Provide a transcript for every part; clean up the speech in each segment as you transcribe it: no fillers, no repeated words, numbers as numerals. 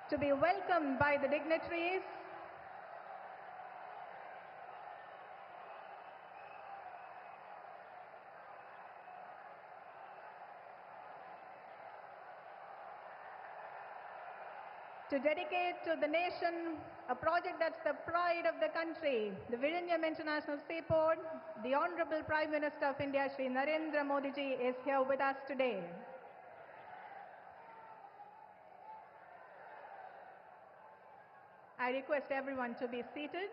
to be welcomed by the dignitaries, to dedicate to the nation a project that's the pride of the country, the Vizhinjam International Seaport. The Honorable Prime Minister of India, Shri Narendra Modi ji, is here with us today. I request everyone to be seated.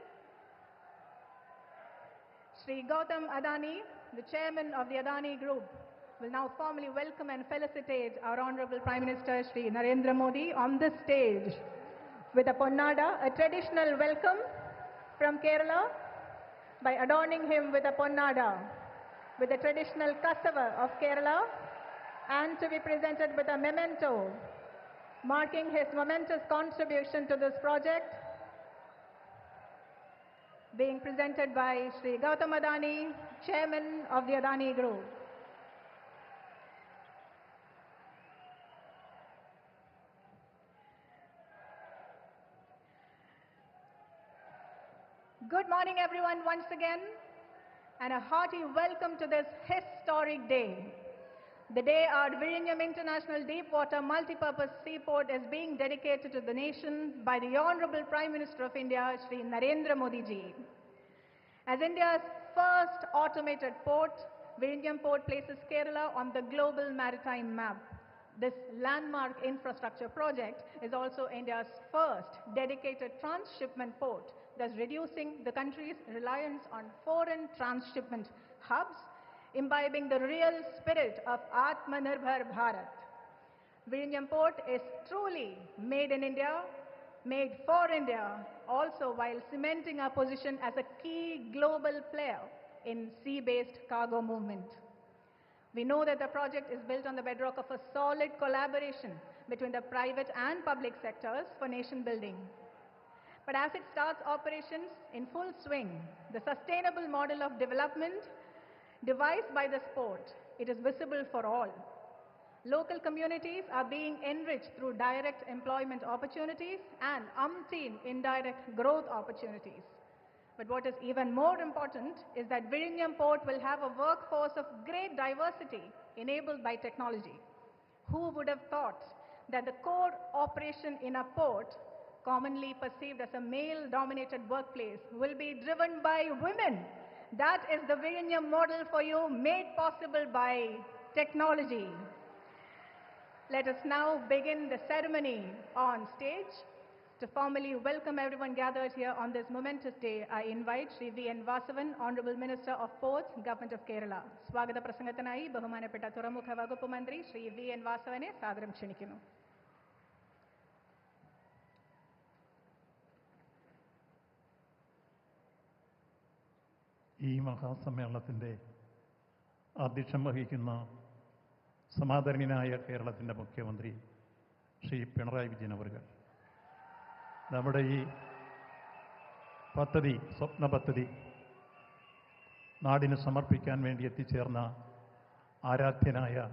Shri Gautam Adani, the chairman of the Adani Group, will now formally welcome and felicitate our Honorable Prime Minister Shri Narendra Modi on this stage with a ponnada, a traditional welcome from Kerala, by adorning him with a ponnada with the traditional cassava of Kerala, and to be presented with a memento marking his momentous contribution to this project, being presented by Shri Gautam Adani, chairman of the Adani Group. Good morning, everyone, once again, and a hearty welcome to this historic day. The day our Vizhinjam International Deepwater Multipurpose Seaport is being dedicated to the nation by the Honorable Prime Minister of India, Shri Narendra Modi ji. As India's first automated port, Vizhinjam Port places Kerala on the global maritime map. This landmark infrastructure project is also India's first dedicated transshipment port, thus reducing the country's reliance on foreign transshipment hubs, imbibing the real spirit of Atmanirbhar Bharat. Vizhinjam Port is truly made in India, made for India, also while cementing our position as a key global player in sea-based cargo movement. We know that the project is built on the bedrock of a solid collaboration between the private and public sectors for nation building. But as it starts operations in full swing, the sustainable model of development devised by this port, it is visible for all. Local communities are being enriched through direct employment opportunities and umpteen indirect growth opportunities. But what is even more important is that Vizhinjam Port will have a workforce of great diversity enabled by technology. Who would have thought that the core operation in a port, commonly perceived as a male-dominated workplace, will be driven by women? That is the Vizhinjam model for you, made possible by technology. Let us now begin the ceremony on stage. To formally welcome everyone gathered here on this momentous day, I invite Shri V.N. Vasavan, Honorable Minister of Ports, Government of Kerala. Swagata Prasangathanayi, Bahumanapetta Turamukha Vagupu Mantri, Shri V.N. Vasavane, Sadaram Kshanikkunnu. ഈ മഹാസമ്മേളനത്തിൻ്റെ അധ്യക്ഷം വഹിക്കുന്ന സമാദരണീയനായ കേരളത്തിൻ്റെ മുഖ്യമന്ത്രി ശ്രീ പിണറായി വിജയൻ അവர்கள், നമ്മുടെ ഈ പദ്ധതി, സ്വപ്ന പദ്ധതി നാടിന് സമർപ്പിക്കാൻ വേണ്ടി എത്തിച്ചേർന്ന ആരാധ്യനായ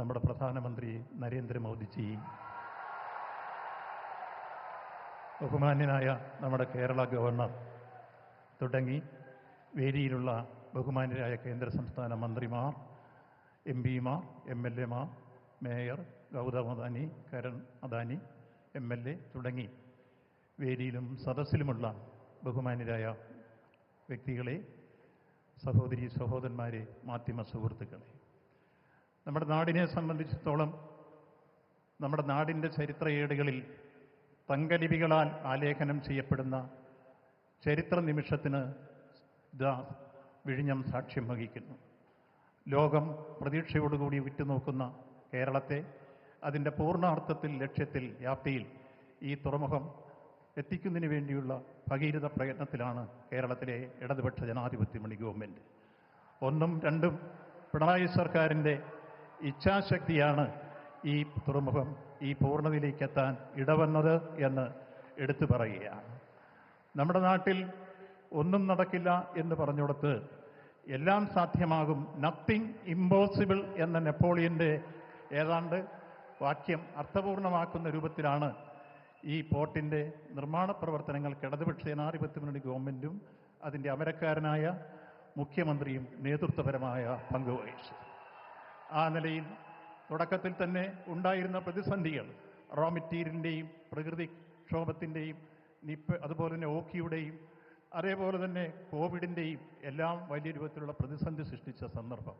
നമ്മുടെ പ്രധാനമന്ത്രി നരേന്ദ്രമോദിജി, ബഹുമാന്യനായ നമ്മുടെ കേരള ഗവർണർ തുടങ്ങി വേദിയിലുള്ള ബഹുമാന്യരായ കേന്ദ്ര സംസ്ഥാന മന്ത്രിമാർ, എം പിമാർ, MLA മാർ, മേയർ ഗൗതം അദാനി, കരൺ അദാനി MLA തുടങ്ങി വേദിയിലും സദസ്സിലുമുള്ള ബഹുമാന്യരായ വ്യക്തികളെ, സഹോദരി സഹോദരന്മാരെ, മാധ്യമ സുഹൃത്തുക്കളെ, നമ്മുടെ നാടിനെ സംബന്ധിച്ചിടത്തോളം നമ്മുടെ നാടിൻ്റെ ചരിത്രയേടുകളിൽ തങ്കലിപികളാൽ ആലേഖനം ചെയ്യപ്പെടുന്ന ചരിത്ര നിമിഷത്തിന് വിഴിഞ്ഞം സാക്ഷ്യം വഹിക്കുന്നു. ലോകം പ്രതീക്ഷയോടുകൂടി ഉറ്റുനോക്കുന്ന കേരളത്തെ അതിൻ്റെ പൂർണ്ണാർത്ഥത്തിൽ, ലക്ഷ്യത്തിൽ, വ്യാപ്തിയിൽ ഈ തുറമുഖം എത്തിക്കുന്നതിന് വേണ്ടിയുള്ള ഭഗീരഥ പ്രയത്നത്തിലാണ് കേരളത്തിലെ ഇടതുപക്ഷ ജനാധിപത്യ മുന്നണി ഗവൺമെൻറ്. ഒന്നും രണ്ടും പിണറായി സർക്കാരിൻ്റെ ഇച്ഛാശക്തിയാണ് ഈ തുറമുഖം ഈ പൂർണ്ണതയിലേക്കെത്താൻ ഇടവന്നത് എന്ന് എടുത്തു പറയുകയാണ്. നമ്മുടെ നാട്ടിൽ ഒന്നും നടക്കില്ല എന്ന് പറഞ്ഞുകൊടുത്ത് എല്ലാം സാധ്യമാകും, നത്തിങ് ഇമ്പോസിബിൾ എന്ന നെപ്പോളിയൻ്റെ ഏതാണ്ട് വാക്യം അർത്ഥപൂർണമാക്കുന്ന രൂപത്തിലാണ് ഈ പോർട്ടിൻ്റെ നിർമ്മാണ പ്രവർത്തനങ്ങൾക്ക് ഇടതുപക്ഷ ജനാധിപത്യ മുന്നണി ഗവൺമെൻറ്റും അതിൻ്റെ അമരക്കാരനായ മുഖ്യമന്ത്രിയും നേതൃത്വപരമായ പങ്കുവഹിച്ചു. ആ നിലയിൽ തുടക്കത്തിൽ തന്നെ ഉണ്ടായിരുന്ന പ്രതിസന്ധികൾ റോ മെറ്റീരിയലിൻ്റെയും പ്രകൃതിക്ഷോഭത്തിൻ്റെയും നിപ്പ അതുപോലെ തന്നെ ഓക്കിയുടെയും അതേപോലെ തന്നെ കോവിഡിൻ്റെയും എല്ലാം വലിയ രൂപത്തിലുള്ള പ്രതിസന്ധി സൃഷ്ടിച്ച സന്ദർഭം,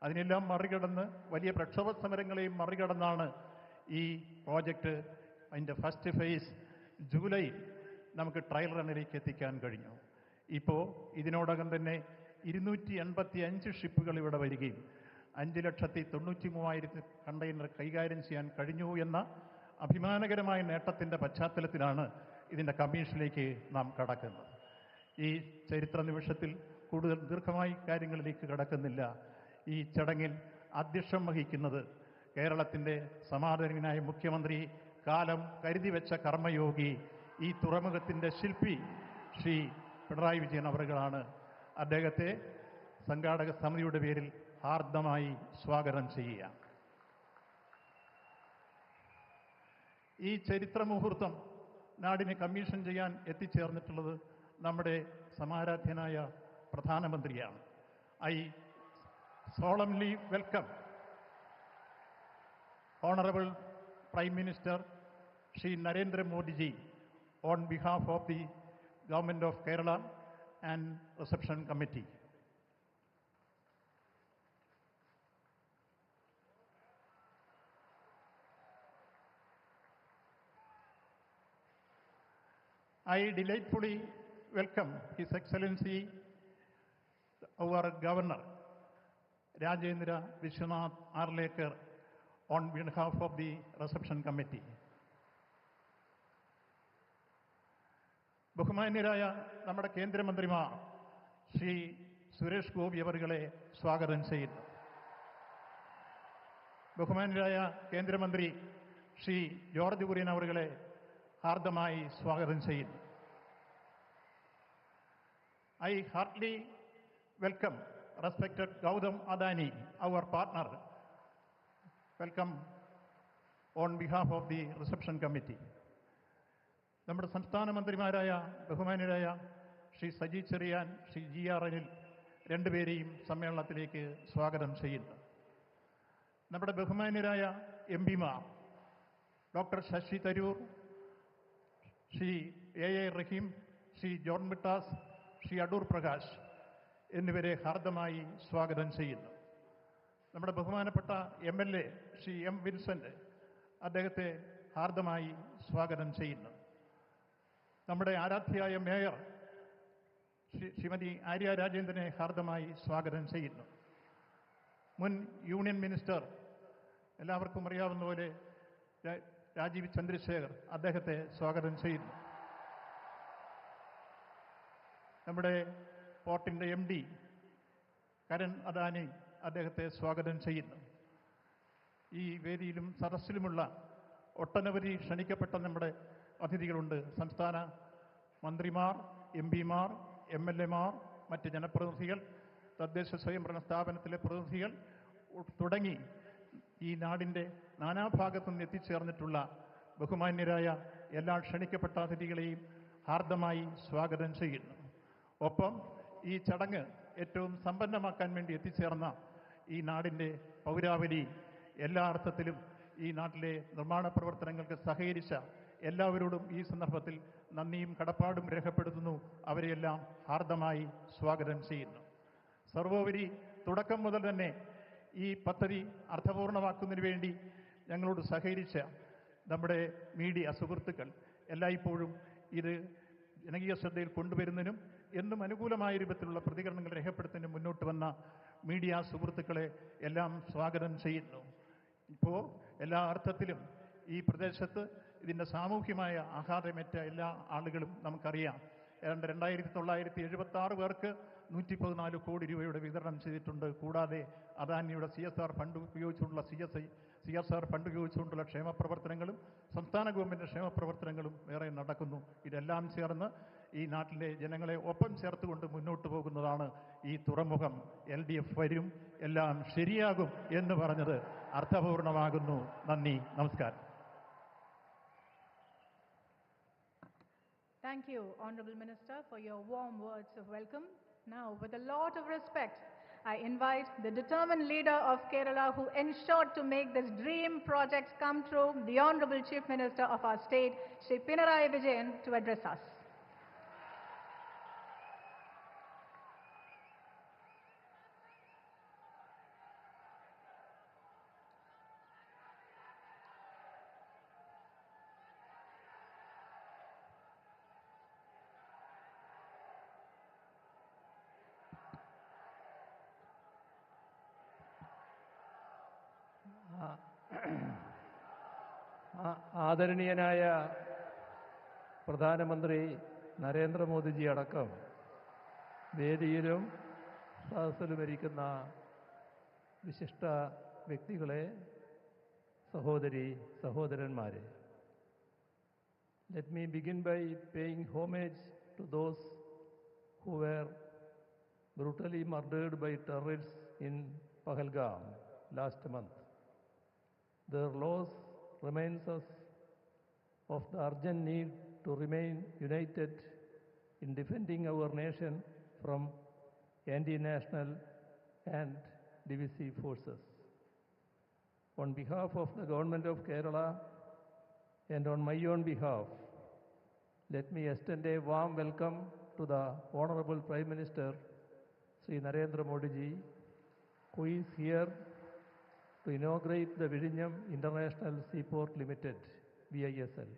അതിനെല്ലാം മറികടന്ന് വലിയ പ്രക്ഷോഭ സമരങ്ങളെയും മറികടന്നാണ് ഈ പ്രോജക്റ്റ് അതിൻ്റെ ഫസ്റ്റ് ഫേസ് ജൂലൈയിൽ നമുക്ക് ട്രയൽ റണ്ണിലേക്ക് എത്തിക്കാൻ കഴിഞ്ഞു. ഇപ്പോൾ ഇതിനോടകം തന്നെ 285 ഷിപ്പുകൾ ഇവിടെ വരികയും 5,93,000 കണ്ടെയ്നർ കൈകാര്യം ചെയ്യാൻ കഴിഞ്ഞു എന്ന അഭിമാനകരമായ നേട്ടത്തിൻ്റെ പശ്ചാത്തലത്തിലാണ് ഇതിൻ്റെ കമ്മീഷനിലേക്ക് നാം കടക്കുന്നത്. ഈ ചരിത്ര നിമിഷത്തിൽ കൂടുതൽ ദീർഘമായി കാര്യങ്ങളിലേക്ക് കടക്കുന്നില്ല. ഈ ചടങ്ങിൽ അധ്യക്ഷം വഹിക്കുന്നത് കേരളത്തിൻ്റെ സമാദരണീയനായ മുഖ്യമന്ത്രി, കാലം കരുതി വെച്ച കർമ്മയോഗി, ഈ തുറമുഖത്തിൻ്റെ ശില്പി ശ്രീ പിണറായി വിജയൻ അവറുകളാണ്. അദ്ദേഹത്തെ സംഘാടക സമിതിയുടെ പേരിൽ ഹാർദമായി സ്വാഗതം ചെയ്യുക. ഈ ചരിത്ര മുഹൂർത്തം നാടിനെ കമ്മീഷൻ ചെയ്യാൻ എത്തിച്ചേർന്നിട്ടുള്ളത് നമ്മുടെ സമാരാധ്യനായ പ്രധാനമന്ത്രിയാണ്. I solemnly welcome Honorable Prime Minister Shri Narendra Modi ji on behalf of the Government of Kerala and Reception Committee. I delightfully welcome His Excellency, our Governor, Rajendra Vishwanath Arlekar, on behalf of the Reception Committee. ബഹുമാന്യരായ നമ്മുടെ കേന്ദ്രമന്ത്രിമാർ ശ്രീ സുരേഷ് ഗോപി അവരുകളെ സ്വാഗതം ചെയ്യുന്നു. ബഹുമാന്യരായ കേന്ദ്രമന്ത്രി Shri George Kurian അവരുകളെ ഹാർദമായി സ്വാഗതം ചെയ്യുന്നു. I heartily welcome respected Gautam Adani, our partner. Welcome on behalf of the Reception Committee. നമ്മുടെ സംസ്ഥാന മന്ത്രിമാരായ ബഹുമാന്യരായ ശ്രീ സജി ചെറിയാൻ, ശ്രീ GR അനിൽ രണ്ടുപേരെയും സമ്മേളനത്തിലേക്ക് സ്വാഗതം ചെയ്യുന്നു. നമ്മുടെ ബഹുമാന്യരായ MPമാർ ഡോക്ടർ ശശി തരൂർ, ശ്രീ A റഹീം, ശ്രീ ജോൺ മിട്ടാസ്, ശ്രീ അടൂർ പ്രകാശ് എന്നിവരെ ഹാർദമായി സ്വാഗതം ചെയ്യുന്നു. നമ്മുടെ ബഹുമാനപ്പെട്ട MLA ശ്രീ M വിൻസെൻ്റ്, അദ്ദേഹത്തെ ഹാർദമായി സ്വാഗതം ചെയ്യുന്നു. നമ്മുടെ ആരാധ്യയായ മേയർ ശ്രീമതി ആര്യ രാജേന്ദ്രനെ ഹാർദമായി സ്വാഗതം ചെയ്യുന്നു. മുൻ യൂണിയൻ മിനിസ്റ്റർ, എല്ലാവർക്കും അറിയാവുന്ന പോലെ രാജീവ് ചന്ദ്രശേഖർ, അദ്ദേഹത്തെ സ്വാഗതം ചെയ്യുന്നു. നമ്മുടെ പോർട്ടിൻ്റെ MD കരൺ അദാനി, അദ്ദേഹത്തെ സ്വാഗതം ചെയ്യുന്നു. ഈ വേദിയിലും സദസ്സിലുമുള്ള ഒട്ടനവധി ക്ഷണിക്കപ്പെട്ട നമ്മുടെ അതിഥികളുണ്ട്. സംസ്ഥാന മന്ത്രിമാർ, MPമാർ, MLAമാർ, മറ്റ് ജനപ്രതിനിധികൾ, തദ്ദേശ സ്വയംഭരണ സ്ഥാപനത്തിലെ പ്രതിനിധികൾ തുടങ്ങി ഈ നാടിൻ്റെ നാനാഭാഗത്തു നിന്ന് എത്തിച്ചേർന്നിട്ടുള്ള ബഹുമാന്യരായ എല്ലാ ക്ഷണിക്കപ്പെട്ട അതിഥികളെയും ഹാർദമായി സ്വാഗതം ചെയ്യുന്നു. ഒപ്പം ഈ ചടങ്ങ് ഏറ്റവും സമ്പന്നമാക്കാൻ വേണ്ടി എത്തിച്ചേർന്ന ഈ നാടിൻ്റെ പൗരാവലി, എല്ലാ അർത്ഥത്തിലും ഈ നാട്ടിലെ നിർമ്മാണ പ്രവർത്തനങ്ങൾക്ക് സഹകരിച്ച എല്ലാവരോടും ഈ സന്ദർഭത്തിൽ നന്ദിയും കടപ്പാടും രേഖപ്പെടുത്തുന്നു. അവരെയെല്ലാം ഹാർദമായി സ്വാഗതം ചെയ്യുന്നു. സർവോപരി തുടക്കം മുതൽ തന്നെ ഈ പദ്ധതി അർത്ഥപൂർണമാക്കുന്നതിന് വേണ്ടി ഞങ്ങളോട് സഹകരിച്ച നമ്മുടെ മീഡിയ സുഹൃത്തുക്കൾ, എല്ലായ്പ്പോഴും ഇത് ജനകീയ ശ്രദ്ധയിൽ കൊണ്ടുവരുന്നതിനും എന്നും അനുകൂലമായ രൂപത്തിലുള്ള പ്രതികരണങ്ങൾ രേഖപ്പെടുത്തുന്നതിനും മുന്നോട്ട് വന്ന മീഡിയ സുഹൃത്തുക്കളെ എല്ലാം സ്വാഗതം ചെയ്യുന്നു. ഇപ്പോൾ എല്ലാ അർത്ഥത്തിലും ഈ പ്രദേശത്ത് ഇതിൻ്റെ സാമൂഹ്യമായ ആഘാതമേറ്റ എല്ലാ ആളുകളും നമുക്കറിയാം. ഏതാണ്ട് 2,976 പേർക്ക് 114 കോടി രൂപയുടെ വിതരണം ചെയ്തിട്ടുണ്ട്. കൂടാതെ അദാനിയുടെ CSR ഫണ്ട് ഉപയോഗിച്ചുകൊണ്ടുള്ള CSR ഫണ്ട് ഉപയോഗിച്ചുകൊണ്ടുള്ള ക്ഷേമപ്രവർത്തനങ്ങളും സംസ്ഥാന ഗവൺമെൻറ് ക്ഷേമപ്രവർത്തനങ്ങളും വേറെ നടക്കുന്നു. ഇതെല്ലാം ചേർന്ന് ഈ നാട്ടിലെ ജനങ്ങളെ ഒപ്പം ചേർത്തുകൊണ്ട് മുന്നോട്ട് പോകുന്നതാണ് ഈ തുറമുഖം. LDF വരും, എല്ലാം ശരിയാകും എന്ന് പറഞ്ഞത് അർത്ഥപൂർണമാകുന്നു. നന്ദി, നമസ്കാരം. Thank you, Honorable Minister, for your warm words of welcome. Now, with a lot of respect, I invite the determined leader of Kerala who ensured to make this dream project come true, the Honorable Chief Minister of our state, Shri Pinarayi Vijayan, to address us. ആദരണീയനായ പ്രധാനമന്ത്രി നരേന്ദ്രമോദിജി അടക്കം വേദിയിലും സദസ്സിലുമിരിക്കുന്ന വിശിഷ്ട വ്യക്തികളെ, സഹോദരി സഹോദരന്മാരെ, let me begin by paying homage to those who were brutally murdered by terrorists in Pahalgam last month. Their loss reminds us of the urgent need to remain united in defending our nation from anti-national and divisive forces. On behalf of the Government of Kerala and on my own behalf, let me extend a warm welcome to the Honorable Prime Minister, Sri Narendra Modi ji, who is here to inaugurate the Vizhinjam International Seaport Limited, VISL.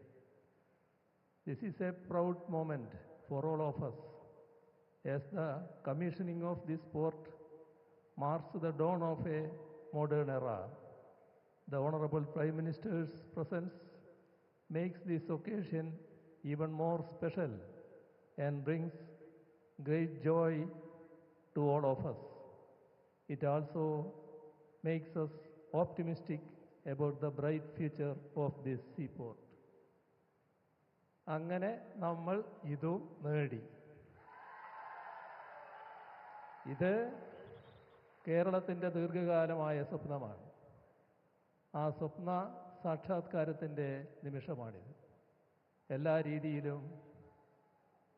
This is a proud moment for all of us, as the commissioning of this port marks the dawn of a modern era. The Honorable Prime Minister's presence makes this occasion even more special and brings great joy to all of us. It also makes us optimistic about the bright future of this seaport. അങ്ങനെ നമ്മൾ ഇതും നേടി. ഇത് കേരളത്തിൻ്റെ ദീർഘകാലമായ സ്വപ്നമാണ്. ആ സ്വപ്ന സാക്ഷാത്കാരത്തിൻ്റെ നിമിഷമാണിത്. എല്ലാ രീതിയിലും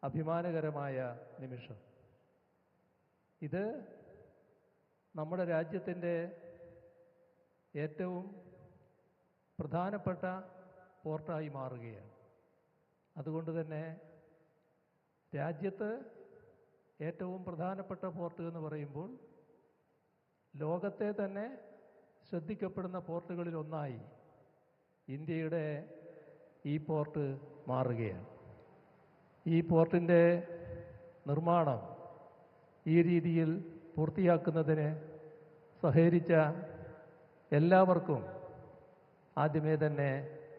അഭിമാനകരമായ നിമിഷം. ഇത് നമ്മുടെ രാജ്യത്തിൻ്റെ ഏറ്റവും പ്രധാനപ്പെട്ട പോർട്ടായി മാറുകയാണ്. അതുകൊണ്ട് തന്നെ രാജ്യത്ത് ഏറ്റവും പ്രധാനപ്പെട്ട പോർട്ട് എന്ന് പറയുമ്പോൾ ലോകത്തെ തന്നെ ശ്രദ്ധിക്കപ്പെടുന്ന പോർട്ടുകളിൽ ഒന്നായി ഇന്ത്യയുടെ ഈ പോർട്ട് മാറുകയാണ്. ഈ പോർട്ടിൻ്റെ നിർമ്മാണം ഈ രീതിയിൽ പൂർത്തിയാക്കുന്നതിന് സഹകരിച്ച എല്ലാവർക്കും ആദ്യമേ തന്നെ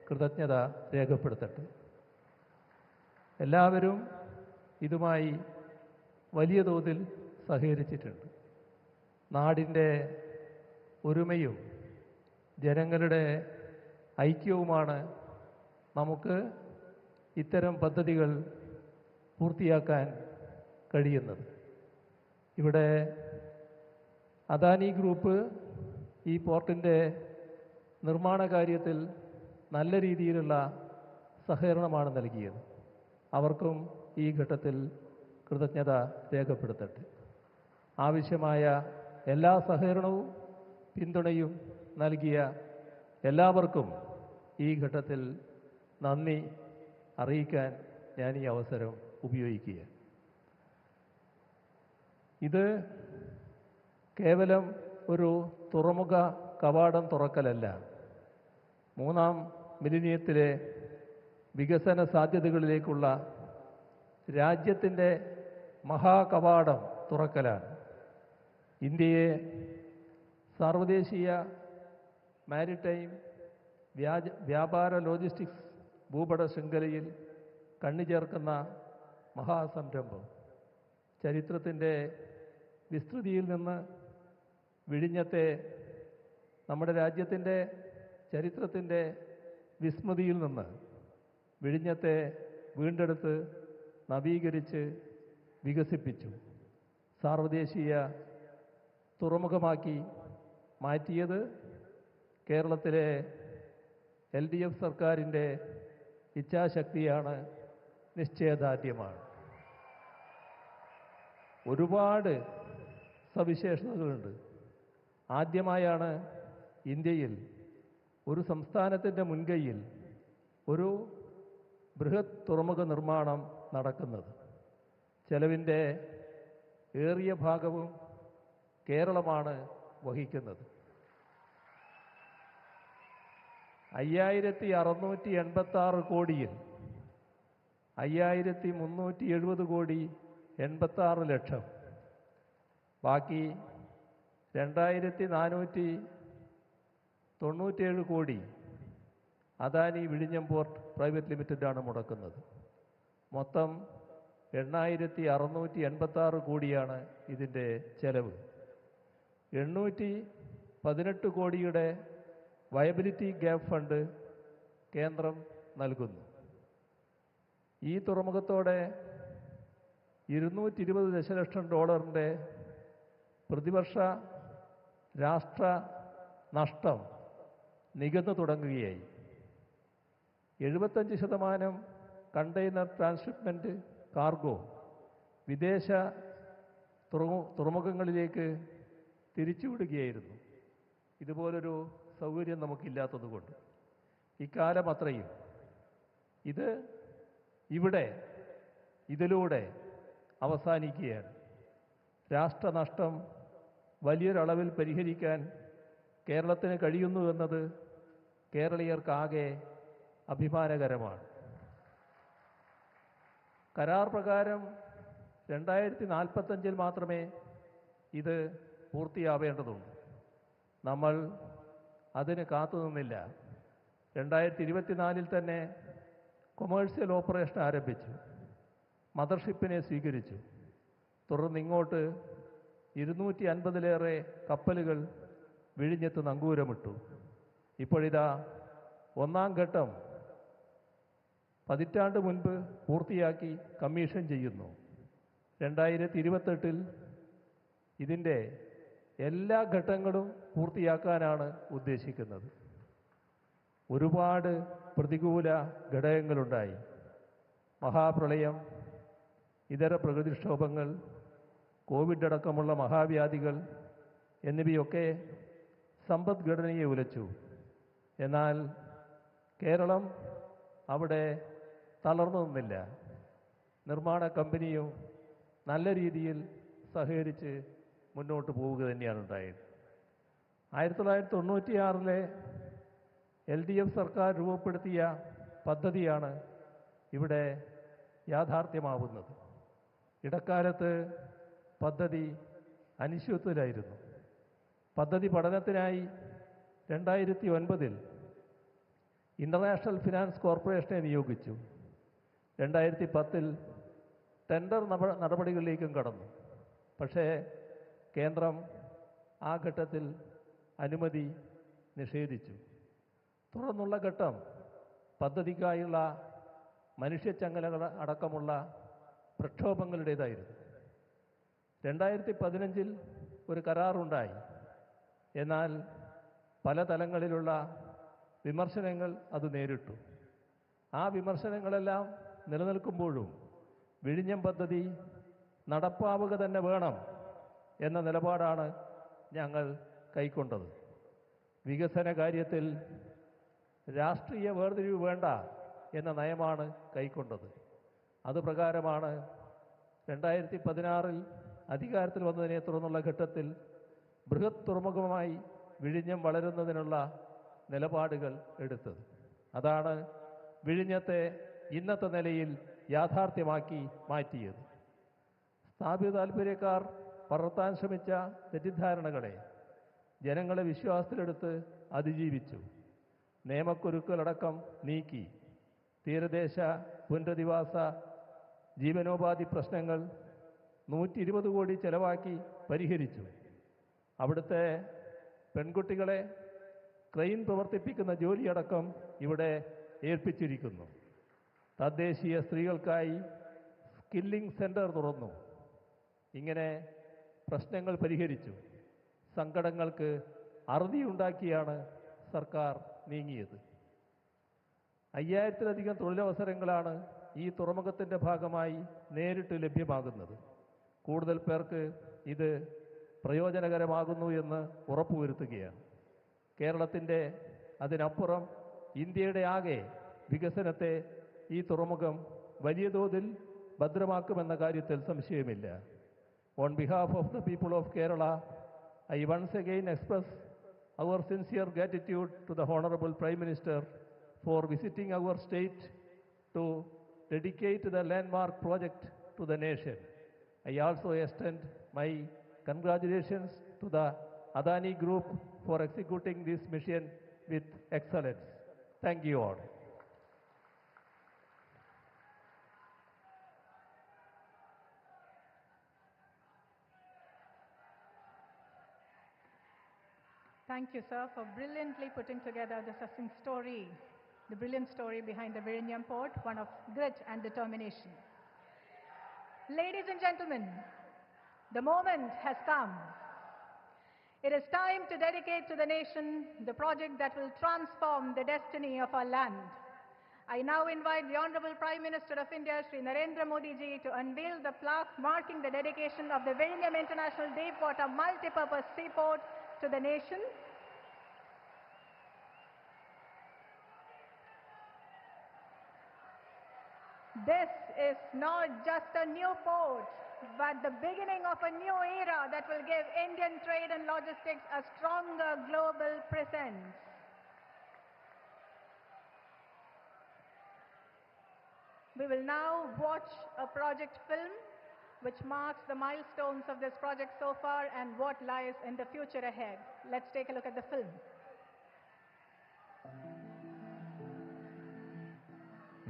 കൃതജ്ഞത രേഖപ്പെടുത്തട്ടെ. എല്ലാവരും ഇതുമായി വലിയ തോതിൽ സഹകരിച്ചിട്ടുണ്ട്. നാടിൻ്റെ ഒരുമയും ജനങ്ങളുടെ ഐക്യവുമാണ് നമുക്ക് ഇത്തരം പദ്ധതികൾ പൂർത്തിയാക്കാൻ കഴിയുന്നത്. ഇവിടെ അദാനി ഗ്രൂപ്പ് ഈ പോർട്ടിൻ്റെ നിർമ്മാണ കാര്യത്തിൽ നല്ല രീതിയിലുള്ള സഹകരണമാണ് നൽകിയത്. അവർക്കും ഈ ഘട്ടത്തിൽ കൃതജ്ഞത രേഖപ്പെടുത്തട്ടെ. ആവശ്യമായ എല്ലാ സഹകരണവും പിന്തുണയും നൽകിയ എല്ലാവർക്കും ഈ ഘട്ടത്തിൽ നന്ദി അറിയിക്കാൻ ഞാൻ ഈ അവസരം ഉപയോഗിക്കുക. ഇത് കേവലം ഒരു തുറമുഖ കവാടം തുറക്കലല്ല, മൂന്നാം മില്ലിനിയത്തിലെ വികസന സാധ്യതകളിലേക്കുള്ള രാജ്യത്തിൻ്റെ മഹാകവാടം തുറക്കലാണ്. ഇന്ത്യയെ സാർവദേശീയ മാരിടൈം വ്യാപാര ലോജിസ്റ്റിക്സ് ഭൂപട ശൃംഖലയിൽ കണ്ണിചേർക്കുന്ന മഹാസംരംഭം. ചരിത്രത്തിൻ്റെ വിസ്തൃതിയിൽ നിന്ന് വിഴിഞ്ഞത്തെ, നമ്മുടെ രാജ്യത്തിൻ്റെ ചരിത്രത്തിൻ്റെ വിസ്മൃതിയിൽ നിന്ന് വിഴിഞ്ഞത്തെ വീണ്ടെടുത്ത് നവീകരിച്ച് വികസിപ്പിച്ചു. സാർവദേശീയ തുറമുഖമാക്കി മാറ്റിയത് കേരളത്തിലെ LDF സർക്കാരിൻ്റെ ഇച്ഛാശക്തിയാണ്, നിശ്ചയദാർഢ്യമാണ്. ഒരുപാട് സവിശേഷതകളുണ്ട്. ആദ്യമായാണ് ഇന്ത്യയിൽ ഒരു സംസ്ഥാനത്തിൻ്റെ മുൻകൈയിൽ ഒരു ബൃഹത് തുറമുഖ നിർമ്മാണം നടക്കുന്നത്. ചെലവിൻ്റെ ഏറിയ ഭാഗവും കേരളമാണ് വഹിക്കുന്നത്. 5686 കോടിയിൽ 5370 കോടി 86 ലക്ഷം, ബാക്കി 2497 കോടി അദാനി വിഴിഞ്ഞം പോർട്ട് പ്രൈവറ്റ് ലിമിറ്റഡാണ് മുടക്കുന്നത്. മൊത്തം 8686 കോടിയാണ് ഇതിൻ്റെ ചെലവ്. 818 കോടിയുടെ വയബിലിറ്റി ഗ്യാപ്പ് ഫണ്ട് കേന്ദ്രം നൽകുന്നു. ഈ തുറമുഖത്തോടെ $220 ദശലക്ഷം പ്രതിവർഷ രാഷ്ട്ര നഷ്ടം നികന്നു തുടങ്ങുകയായി. 75% കണ്ടെയ്നർ ട്രാൻസ്ഷിപ്മെൻറ്റ് കാർഗോ വിദേശ തുറമുഖങ്ങളിലേക്ക് തിരിച്ചുവിടുകയായിരുന്നു. ഇതുപോലൊരു സൗകര്യം നമുക്കില്ലാത്തതുകൊണ്ട് ഇക്കാലം അത്രയും ഇതിലൂടെ അവസാനിക്കുകയാണ്. രാഷ്ട്രനഷ്ടം വലിയൊരളവിൽ പരിഹരിക്കാൻ കേരളത്തിന് കഴിയുന്നു എന്നത് കേരളീയർക്കാകെ അഭിമാനകരമാണ്. കരാർ പ്രകാരം 2045 മാത്രമേ ഇത് പൂർത്തിയാവേണ്ടതുള്ളൂ. നമ്മൾ അതിന് കാത്തുനിന്നില്ല. 2024 തന്നെ കൊമേഴ്സ്യൽ ഓപ്പറേഷൻ ആരംഭിച്ചു. മദർഷിപ്പിനെ സ്വീകരിച്ചു. തുടർന്നിങ്ങോട്ട് 250-ലേറെ കപ്പലുകൾ വിഴിഞ്ഞത്ത് നങ്കൂരമിട്ടു. ഇപ്പോഴിതാ ഒന്നാം ഘട്ടം പതിറ്റാണ്ട് മുൻപ് പൂർത്തിയാക്കി കമ്മീഷൻ ചെയ്യുന്നു. 2028 ഇതിൻ്റെ എല്ലാ ഘട്ടങ്ങളും പൂർത്തിയാക്കാനാണ് ഉദ്ദേശിക്കുന്നത്. ഒരുപാട് പ്രതികൂല ഘടകങ്ങളുണ്ടായി. മഹാപ്രളയം, ഇതര പ്രകൃതിക്ഷോഭങ്ങൾ, കോവിഡ് അടക്കമുള്ള മഹാവ്യാധികൾ എന്നിവയൊക്കെ സമ്പദ്ഘടനയെ ഉലച്ചു. എന്നാൽ കേരളം അവിടെ തളർന്നു നിന്നില്ല. നിർമ്മാണ കമ്പനിയും നല്ല രീതിയിൽ സഹകരിച്ച് മുന്നോട്ട് പോവുക തന്നെയാണ് ഉണ്ടായത്. 1996 LDF സർക്കാർ രൂപപ്പെടുത്തിയ പദ്ധതിയാണ് ഇവിടെ യാഥാർത്ഥ്യമാവുന്നത്. ഇടക്കാലത്ത് പദ്ധതി അനിശ്ചിതത്വത്തിലായിരുന്നു. പദ്ധതി പഠനത്തിനായി 2009 ഇൻ്റർനാഷണൽ ഫിനാൻസ് കോർപ്പറേഷനെ നിയോഗിച്ചു. 2010 ടെൻഡർ നടപടികളിലേക്കും കടന്നു. പക്ഷേ കേന്ദ്രം ആ ഘട്ടത്തിൽ അനുമതി നിഷേധിച്ചു. തുടർന്നുള്ള ഘട്ടം പദ്ധതിക്കായുള്ള മനുഷ്യച്ചങ്ങലകൾ അടക്കമുള്ള പ്രക്ഷോഭങ്ങളുടേതായിരുന്നു. 2015 ഒരു കരാറുണ്ടായി. എന്നാൽ പല തലങ്ങളിലുള്ള വിമർശനങ്ങൾ അത് നേരിട്ടു. ആ വിമർശനങ്ങളെല്ലാം നിലനിൽക്കുമ്പോഴും വിഴിഞ്ഞം പദ്ധതി നടപ്പാവുക തന്നെ വേണം എന്ന നിലപാടാണ് ഞങ്ങൾ കൈക്കൊണ്ടത്. വികസന കാര്യത്തിൽ രാഷ്ട്രീയ വേർതിരിവ് വേണ്ട എന്ന നയമാണ് കൈക്കൊണ്ടത്. അതുപ്രകാരമാണ് 2016 അധികാരത്തിൽ വന്നതിനെ തുടർന്നുള്ള ഘട്ടത്തിൽ ബൃഹത് തുറമുഖമായി വിഴിഞ്ഞം വളരുന്നതിനുള്ള നിലപാടുകൾ എടുത്തത്. അതാണ് വിഴിഞ്ഞത്തെ ഇന്നത്തെ നിലയിൽ യാഥാർത്ഥ്യമാക്കി മാറ്റിയത്. സ്ഥാപിത താൽപ്പര്യക്കാർ പടർത്താൻ ശ്രമിച്ച തെറ്റിദ്ധാരണകളെ ജനങ്ങളെ വിശ്വാസത്തിലെടുത്ത് അതിജീവിച്ചു. നിയമക്കുരുക്കളടക്കം നീക്കി തീരദേശ പുനരധിവാസ ജീവനോപാധി പ്രശ്നങ്ങൾ 120 കോടി ചെലവാക്കി പരിഹരിച്ചു. അവിടുത്തെ പെൺകുട്ടികളെ ക്രെയിൻ പ്രവർത്തിപ്പിക്കുന്ന ജോലിയടക്കം ഇവിടെ ഏൽപ്പിച്ചിരിക്കുന്നു. തദ്ദേശീയ സ്ത്രീകൾക്കായി സ്കില്ലിംഗ് സെൻറ്റർ തുറന്നു. ഇങ്ങനെ പ്രശ്നങ്ങൾ പരിഹരിച്ചു. സങ്കടങ്ങൾക്ക് അറുതിയുണ്ടാക്കിയാണ് സർക്കാർ നീങ്ങിയത്. 5000-ലധികം തൊഴിലവസരങ്ങളാണ് ഈ തുറമുഖത്തിൻ്റെ ഭാഗമായി നേരിട്ട് ലഭ്യമാകുന്നത്. കൂടുതൽ പേർക്ക് ഇത് പ്രയോജനകരമാകുന്നു എന്ന് ഉറപ്പുവരുത്തുകയാണ്. കേരളത്തിൻ്റെ അതിനപ്പുറം ഇന്ത്യയുടെ ആകെ വികസനത്തെ ഈ തുറമുഖം വലിയ തോതിൽ ഭദ്രമാക്കുമെന്ന കാര്യത്തിൽ സംശയമില്ല. On behalf of the people of Kerala, I once again express our sincere gratitude to the Honorable Prime Minister for visiting our state to dedicate the landmark project to the nation. I also extend my congratulations to the Adani Group for executing this mission with excellence. Thank you all. Thank you, sir, for brilliantly putting together the succinct story, the brilliant story behind the Vizhinjam port, one of grit and determination. Ladies and gentlemen, the moment has come. It is time to dedicate to the nation the project that will transform the destiny of our land. I now invite the Honorable Prime Minister of India, Shri Narendra Modi ji, to unveil the plaque marking the dedication of the Vizhinjam International Deepwater Multipurpose Seaport to the nation. This is not just a new port, but the beginning of a new era that will give Indian trade and logistics a stronger global presence. We will now watch a project film which marks the milestones of this project so far and what lies in the future ahead. Let's take a look at the film.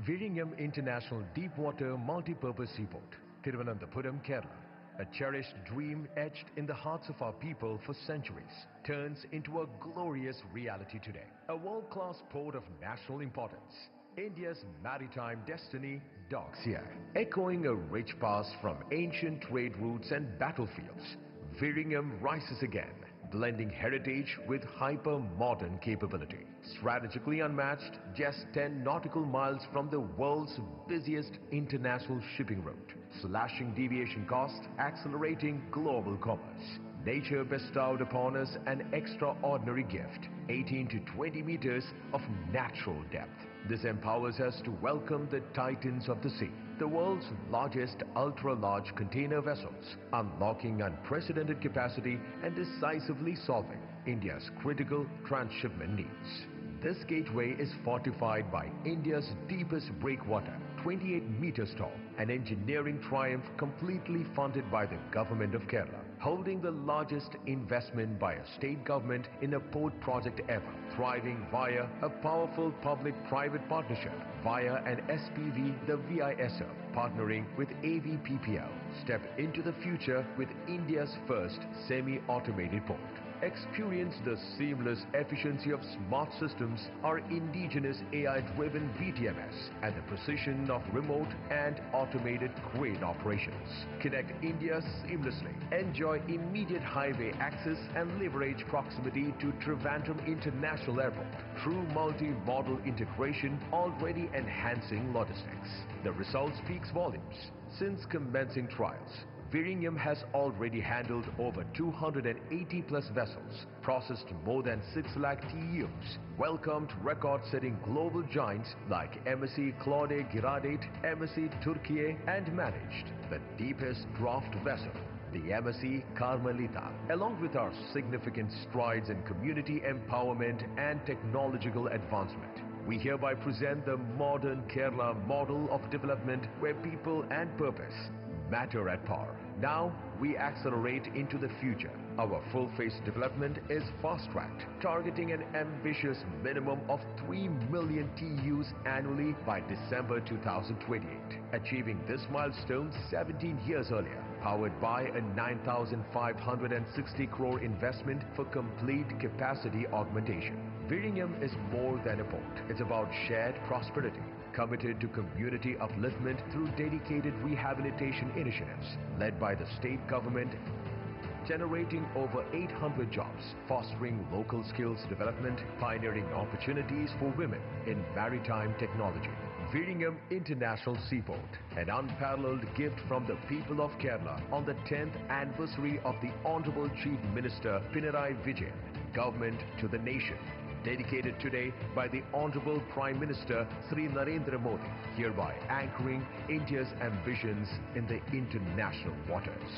Vizhinjam International Deepwater Multipurpose Seaport, Thiruvananthapuram, Kerala. A cherished dream etched in the hearts of our people for centuries turns into a glorious reality today. A world-class port of national importance. India's maritime destiny docks here, echoing a rich past from ancient trade routes and battlefields. Vizhinjam rises again, blending heritage with hyper-modern capability. Strategically unmatched, just 10 nautical miles from the world's busiest international shipping route, slashing deviation costs, accelerating global commerce. Nature bestowed upon us an extraordinary gift, 18 to 20 meters of natural depth. This empowers us to welcome the titans of the sea, the world's largest ultra-large container vessels, unlocking unprecedented capacity and decisively solving India's critical transshipment needs. This gateway is fortified by India's deepest breakwater, 28 meters tall, an engineering triumph completely funded by the government of Kerala, holding the largest investment by a state government in a port project ever, thriving via a powerful public-private partnership, via an SPV, the VISL, partnering with AVPPL. Step into the future with India's first semi-automated port. Experience the seamless efficiency of smart systems, our indigenous AI-driven BTMS, and the precision of remote and automated crane operations. Connect India seamlessly. Enjoy immediate highway access and leverage proximity to Trivandrum International Airport. True multi-modal integration already enhancing logistics. The result speaks volumes. Since commencing trials, Vizhinjam has already handled over 280 plus vessels, processed more than 6 lakh TEUs, welcomed record-setting global giants like MSC Claude Giradate, MSC Turkiye, and managed the deepest draft vessel, the MSC Carmelita. Along with our significant strides in community empowerment and technological advancement, we hereby present the modern Kerala model of development where people and purpose matter at par. Now, we accelerate into the future. Our full-phase development is fast-tracked, targeting an ambitious minimum of 3 million TEUs annually by December 2028, achieving this milestone 17 years earlier, powered by a 9,560 crore investment for complete capacity augmentation. Vizhinjam is more than a port. It's about shared prosperity, committed to community upliftment through dedicated rehabilitation initiatives led by the state government, generating over 800 jobs, fostering local skills development, pioneering opportunities for women in maritime technology. Vizhinjam International Seaport, an unparalleled gift from the people of Kerala on the 10th anniversary of the Honorable Chief Minister Pinarayi Vijayan, government to the nation. Dedicated today by the Honorable Prime Minister Sri Narendra Modi, hereby anchoring India's ambitions in the international waters.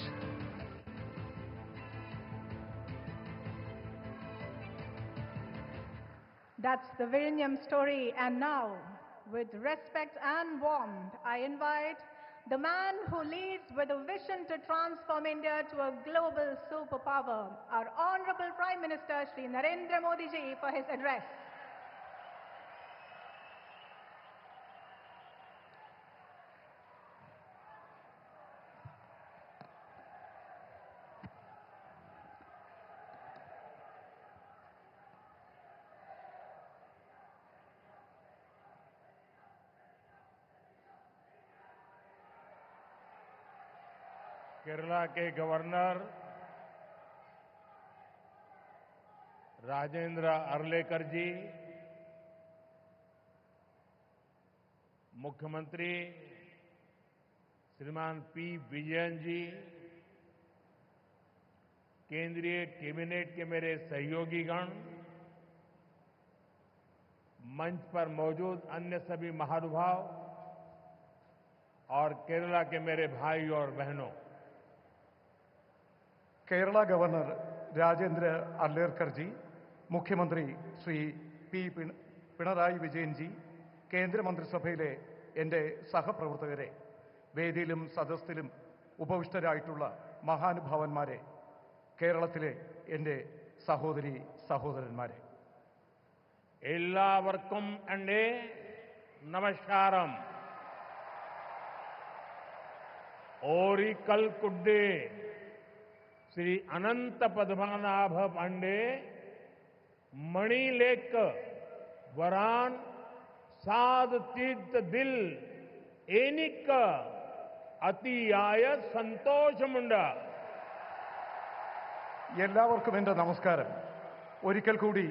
That's the Vizhinjam story, and now, with respect and warmth, I invite the man who leads with a vision to transform India to a global superpower, our Honorable Prime Minister Sri Narendra Modi ji, for his address. Kerala के governor Rajendra Arlekar जी, मुख्यमंत्री श्रीमान P Vijayan जी, केंद्रीय cabinet के मेरे सहयोगीगण, मंच पर मौजूद अन्य सभी महानुभाव और केरला के मेरे भाई और बहनों, കേരള ഗവർണർ രാജേന്ദ്ര അർലേക്കർ ജി, മുഖ്യമന്ത്രി ശ്രീ പി പിണറായി വിജയൻ ജി, കേന്ദ്രമന്ത്രിസഭയിലെ എൻ്റെ സഹപ്രവർത്തകരെ, വേദിയിലും സദസ്സിലും ഉപവിഷ്ടരായിട്ടുള്ള മഹാനുഭാവന്മാരെ, കേരളത്തിലെ എൻ്റെ സഹോദരി സഹോദരന്മാരെ, എല്ലാവർക്കും എൻ്റെ നമസ്കാരം. ओरिकल कुड्डे श्री अनंत पद्मनाभ पांडे मणिलेक वरान साध तीर्थ दिल एनिक अतियाय സന്തോഷമുണ്ട്. എല്ലാവർക്കും എൻ്റെ നമസ്കാരം. ഒരിക്കൽ കൂടി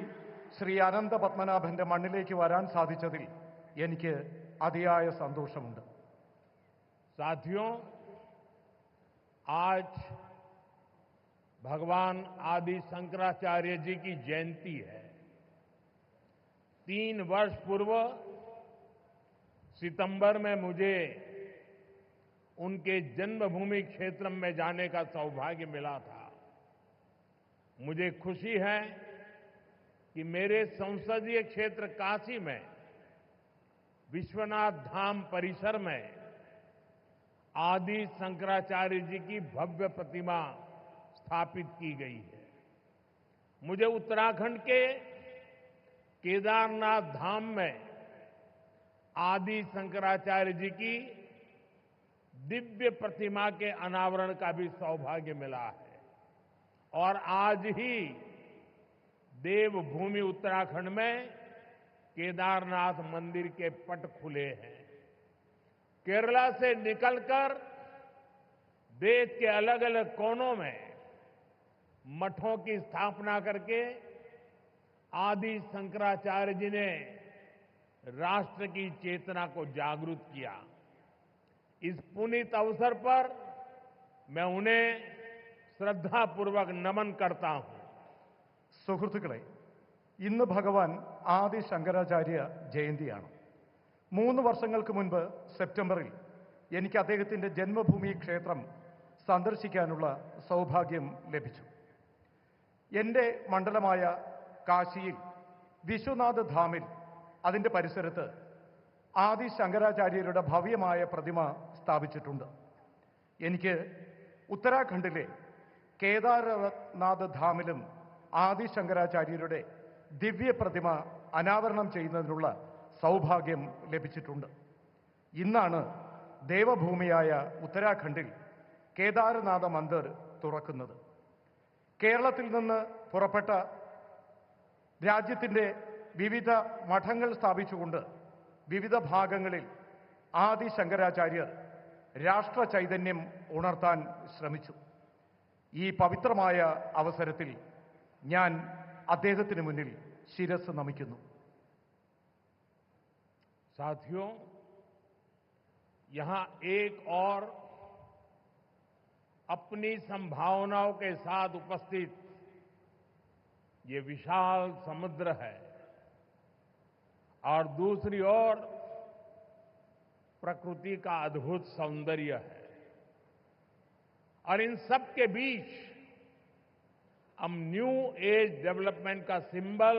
ശ്രീ അനന്ത പത്മനാഭന്റെ മണ്ണിലേക്ക് വരാൻ സാധിച്ചതിൽ എനിക്ക് അതിയായ സന്തോഷമുണ്ട്. साथियों, आज भगवान आदि शंकराचार्य जी की जयंती है. 3 वर्ष पूर्व सितंबर में मुझे उनके जन्मभूमि क्षेत्र में जाने का सौभाग्य मिला था. मुझे खुशी है कि मेरे संसदीय क्षेत्र काशी में विश्वनाथ धाम परिसर में आदि शंकराचार्य जी की भव्य प्रतिमा स्थापित की गई है. मुझे उत्तराखंड के केदारनाथ धाम में आदि शंकराचार्य जी की दिव्य प्रतिमा के अनावरण का भी सौभाग्य मिला है. और आज ही देवभूमि उत्तराखंड में केदारनाथ मंदिर के पट खुले हैं. केरला से निकलकर देश के अलग अलग कोनों में मठों की स्थापना करके आदि शंकराचार्य जी ने राष्ट्र की चेतना को जागृत किया. इस पुनीत अवसर पर मैं उन्हें श्रद्धापूर्वक नमन करता हूं. സുഹൃത്തുക്കളെ, ഇന്ന് ഭഗവാൻ ആദി ശങ്കരാചാര്യ ജയന്തിയാണ്. 3 വർഷങ്ങൾക്ക് മുൻപ് സെപ്റ്റംബറിൽ എനിക്ക് അദ്ദേഹത്തിൻ്റെ ജന്മഭൂമി ക്ഷേത്രം സന്ദർശിക്കാനുള്ള സൗഭാഗ്യം ലഭിച്ചു. എൻ്റെ മണ്ഡലമായ കാശിയിൽ വിശ്വനാഥ് ധാമിൽ അതിൻ്റെ പരിസരത്ത് ആദി ശങ്കരാചാര്യരുടെ ഭവ്യമായ പ്രതിമ സ്ഥാപിച്ചിട്ടുണ്ട്. എനിക്ക് ഉത്തരാഖണ്ഡിലെ കേദാരനാഥ് ധാമിലും ആദി ശങ്കരാചാര്യരുടെ ദിവ്യ പ്രതിമ അനാവരണം ചെയ്യുന്നതിനുള്ള സൗഭാഗ്യം ലഭിച്ചിട്ടുണ്ട്. ഇന്നാണ് ദേവഭൂമിയായ ഉത്തരാഖണ്ഡിൽ കേദാരനാഥ മന്ദിർ തുറക്കുന്നത്. കേരളത്തിൽ നിന്ന് പുറപ്പെട്ട രാജ്യത്തിൻ്റെ വിവിധ മഠങ്ങൾ സ്ഥാപിച്ചുകൊണ്ട് വിവിധ ഭാഗങ്ങളിൽ ആദി ശങ്കരാചാര്യർ രാഷ്ട്ര ചൈതന്യം ഉണർത്താൻ ശ്രമിച്ചു. ഈ പവിത്രമായ അവസരത്തിൽ ഞാൻ അദ്ദേഹത്തിന് മുന്നിൽ ശിരസ് നമിക്കുന്നു. साथियों, यहां एक और अपनी संभावनाओं के साथ उपस्थित ये विशाल समुद्र है और दूसरी ओर प्रकृति का अद्भुत सौंदर्य है और इन सब के बीच हम न्यू एज डेवलपमेंट का सिंबल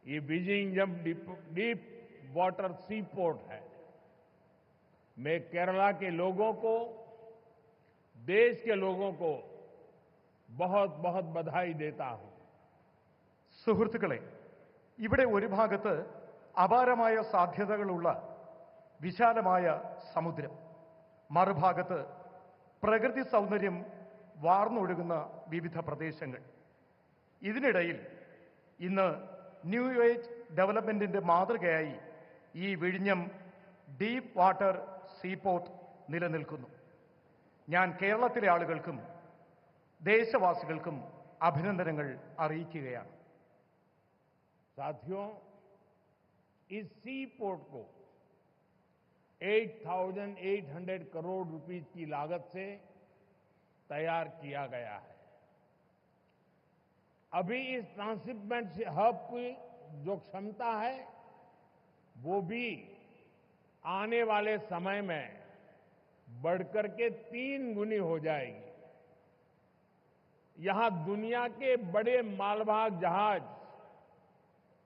ये विजिंगम डीप वाटर सी पोर्ट है। मैं केरला के लोगों को, देश के लोगों को बहुत बहुत बधाई देता हूं। സുഹൃത്തുക്കളെ, ഇവിടെ ഒരു ഭാഗത്ത് അപാരമായ സാധ്യതകളുള്ള വിശാലമായ സമുദ്രം, മറുഭാഗത്ത് പ്രകൃതി സൗന്ദര്യം വാർന്നൊഴുകുന്ന വിവിധ പ്രദേശങ്ങൾ. ഇതിനിടയിൽ ഇന്ന് ന്യൂ ഏജ് ഡെവലപ്മെന്റിന്റെ മാതൃകയായി ഈ വിഴിഞ്ഞം ഡീപ്പ് വാട്ടർ സീപോർട്ട് നിലനിൽക്കുന്നു. ഞാൻ കേരളത്തിലെ ആളുകൾക്കും ദേശവാസികൾക്കും അഭിനന്ദനങ്ങൾ അറിയിക്കുകയാണ്. साथियों, इस सी पोर्ट को 8,800 करोड़ रुपीस की लागत से तैयार किया गया है। अभी इस ट्रांसशिपमेंट हब की जो क्षमता है वो भी आने वाले समय में बढ़कर के 3 गुनी हो जाएगी। यहां दुनिया के बड़े मालवाहक जहाज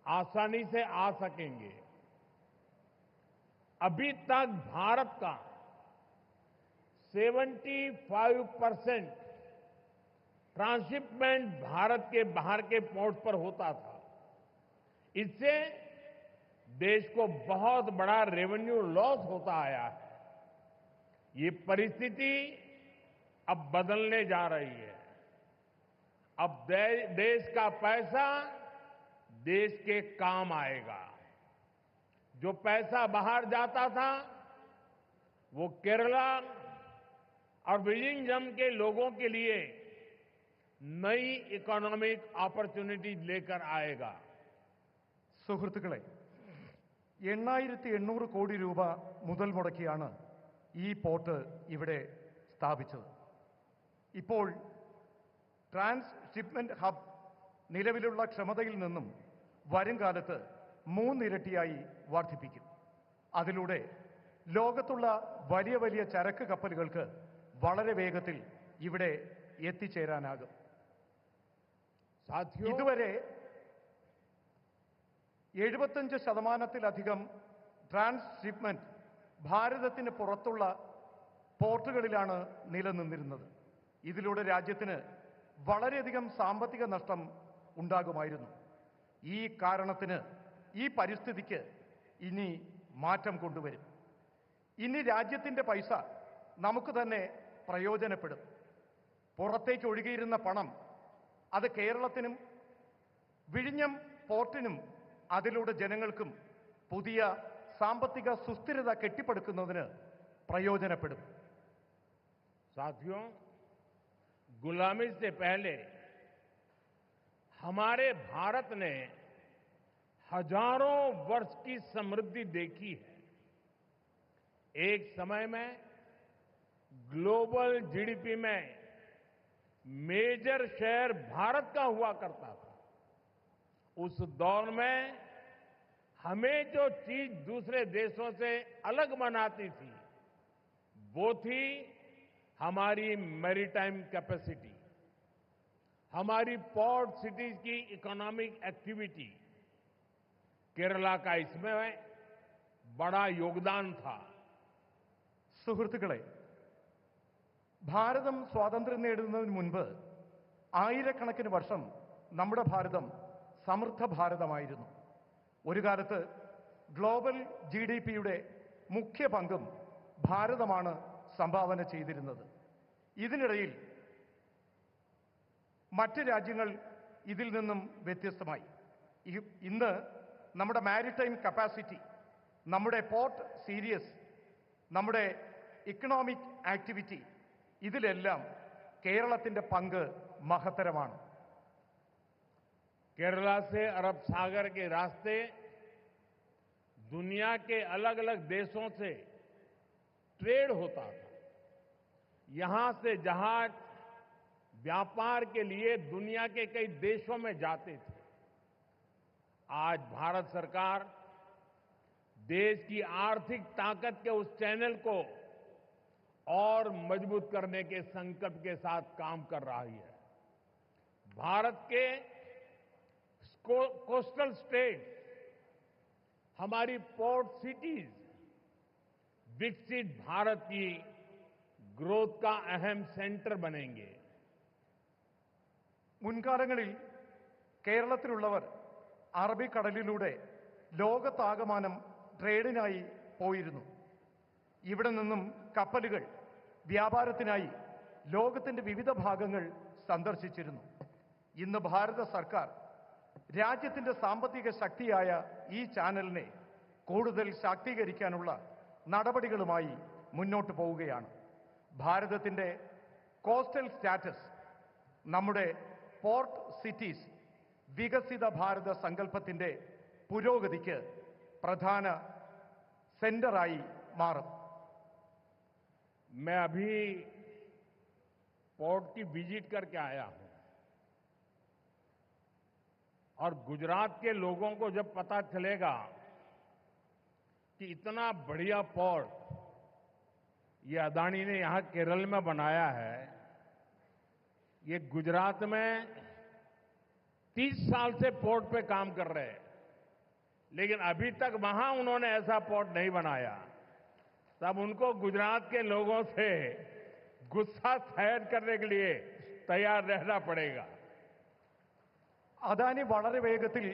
आसानी से आ सकेंगे। अभी तक भारत का 75% ट्रांसशिपमेंट भारत के बाहर के पोर्ट पर होता था। इससे देश को बहुत बड़ा रेवेन्यू लॉस होता आया है। ये परिस्थिति अब बदलने जा रही है। अब देश का पैसा देश के काम आएगा। जो पैसा बाहर जाता था वो केरला और विजिंगम के लोगों के लिए नई इकोनॉमिक अपॉर्चुनिटी लेकर आएगा। സുഹൃത്തുക്കളെ, 8,800 കോടി രൂപ മുതൽ മുടക്കിയാണ് ഈ പോർട്ട് ഇവിടെ സ്ഥാപിച്ചത്. ഇപ്പോൾ ട്രാൻസ്ഷിപ്മെന്റ് ഹബ് നിലവിലുള്ള ക്ഷമതയിൽ നിന്നും വരും കാലത്ത് 3 ഇരട്ടിയായി വർദ്ധിപ്പിക്കും. അതിലൂടെ ലോകത്തുള്ള വലിയ വലിയ ചരക്ക് കപ്പലുകൾക്ക് വളരെ വേഗത്തിൽ ഇവിടെ എത്തിച്ചേരാനാകും. ഇതുവരെ 75%-ലധികം ട്രാൻസ്ഷിപ്മെന്റ് ഭാരതത്തിന് പുറത്തുള്ള പോർട്ടുകളിലാണ് നിലനിന്നിരുന്നത്. ഇതിലൂടെ രാജ്യത്തിന് വളരെയധികം സാമ്പത്തിക നഷ്ടം ഉണ്ടാകുമായിരുന്നു. ഈ കാരണത്തിന്, ഈ പരിസ്ഥിതിക്ക് ഇനി മാറ്റം കൊണ്ടുവരും. ഇനി രാജ്യത്തിന്റെ പൈസ നമുക്ക് തന്നെ പ്രയോജനപ്പെടും. പുറത്തേക്ക് ഒഴുകിയിരുന്ന പണം അത് കേരളത്തിനും വിഴിഞ്ഞം പോർട്ടിനും അതിലൂടെ ജനങ്ങൾക്കും പുതിയ സാമ്പത്തിക സുസ്ഥിരത കെട്ടിപ്പടുക്കുന്നതിന് പ്രയോജനപ്പെടും. साथियों, गुलामी से पहले हमारे भारत ने हजारों वर्ष की समृद्धि देखी है। एक समय में ग्लोबल जीडीपी में मेजर शेयर भारत का हुआ करता था। उस दौर में हमें जो चीज दूसरे देशों से अलग बनाती थी वो थी हमारी मैरीटाइम कैपेसिटी, हमारी पोर्ट सिटीज की इकोनॉमिक एक्टिविटी। केरला का इसमें बड़ा योगदान था। സുഹൃത്തുക്കളെ, ഭാരതം സ്വാതന്ത്ര്യം നേടുന്നതിന് മുൻപ് ആയിരക്കണക്കിന് വർഷം നമ്മുടെ ഭാരതം സമൃദ്ധ ഭാരതമായിരുന്നു. ഒരു കാലത്ത് ഗ്ലോബൽ GDPയുടെ മുഖ്യ പങ്കും ഭാരതമാണ് സംഭാവന ചെയ്തിരുന്നത്. ഇതിനിടയിൽ മറ്റ് രാജ്യങ്ങൾ ഇതിൽ നിന്നും വ്യത്യസ്തമായി. ഇന്ന് നമ്മുടെ മാരിടൈം കപ്പാസിറ്റി, നമ്മുടെ പോർട്ട് സീരീസ്, നമ്മുടെ ഇക്കണോമിക് ആക്ടിവിറ്റി, ഇതിലെല്ലാം കേരളത്തിന്റെ പങ്ക് മഹത്തരമാണ്. केरला से अरब सागर के रास्ते दुनिया के अलग अलग देशों से ट्रेड होता था। यहां से जहाज व्यापार के लिए दुनिया के कई देशों में जाते थे। आज भारत सरकार देश की आर्थिक ताकत के उस चैनल को और मजबूत करने के संकल्प के साथ काम कर रही है। भारत के कोस्टल स्टेट, हमारी पोर्ट सिटीज विकसित भारत की ग्रोथ का अहम सेंटर बनेंगे। മുൻകാലങ്ങളിൽ കേരളത്തിലുള്ളവർ അറബിക്കടലിലൂടെ ലോകത്താകമാനം ട്രേഡിനായി പോയിരുന്നു. ഇവിടെ നിന്നും കപ്പലുകൾ വ്യാപാരത്തിനായി ലോകത്തിന്റെ വിവിധ ഭാഗങ്ങൾ സന്ദർശിച്ചിരുന്നു. ഇന്ന് ഭാരത സർക്കാർ രാജ്യത്തിന്റെ സാമ്പത്തിക ശക്തിയായ ഈ ചാനലിനെ കൂടുതൽ ശാക്തീകരിക്കാനുള്ള നടപടികളുമായി മുന്നോട്ട് പോവുകയാണ്. ഭാരതത്തിന്റെ കോസ്റ്റൽ സ്റ്റാറ്റസ് നമ്മുടെ പോർട്ട് സിറ്റീസ് വികസിത ഭാരത സങ്കല്പത്തിന്റെ പുരോഗതിക്ക് പ്രധാന സെന്ററായി മാറും. मैं अभी पोर्ट की विजिट करके आया हूं और गुजरात के लोगों को जब पता चलेगा कि इतना बढ़िया पोर्ट ये अदानी ने यहां केरल में बनाया है, ये गुजरात में 30 साल से पोर्ट पे काम कर रहे हैं, लेकिन अभी तक वहां उन्होंने ऐसा पोर्ट नहीं बनाया, तब उनको गुजरात के लोगों से गुस्सा सहन करने के लिए तैयार रहना पड़ेगा. അദാനി വളരെ വേഗത്തിൽ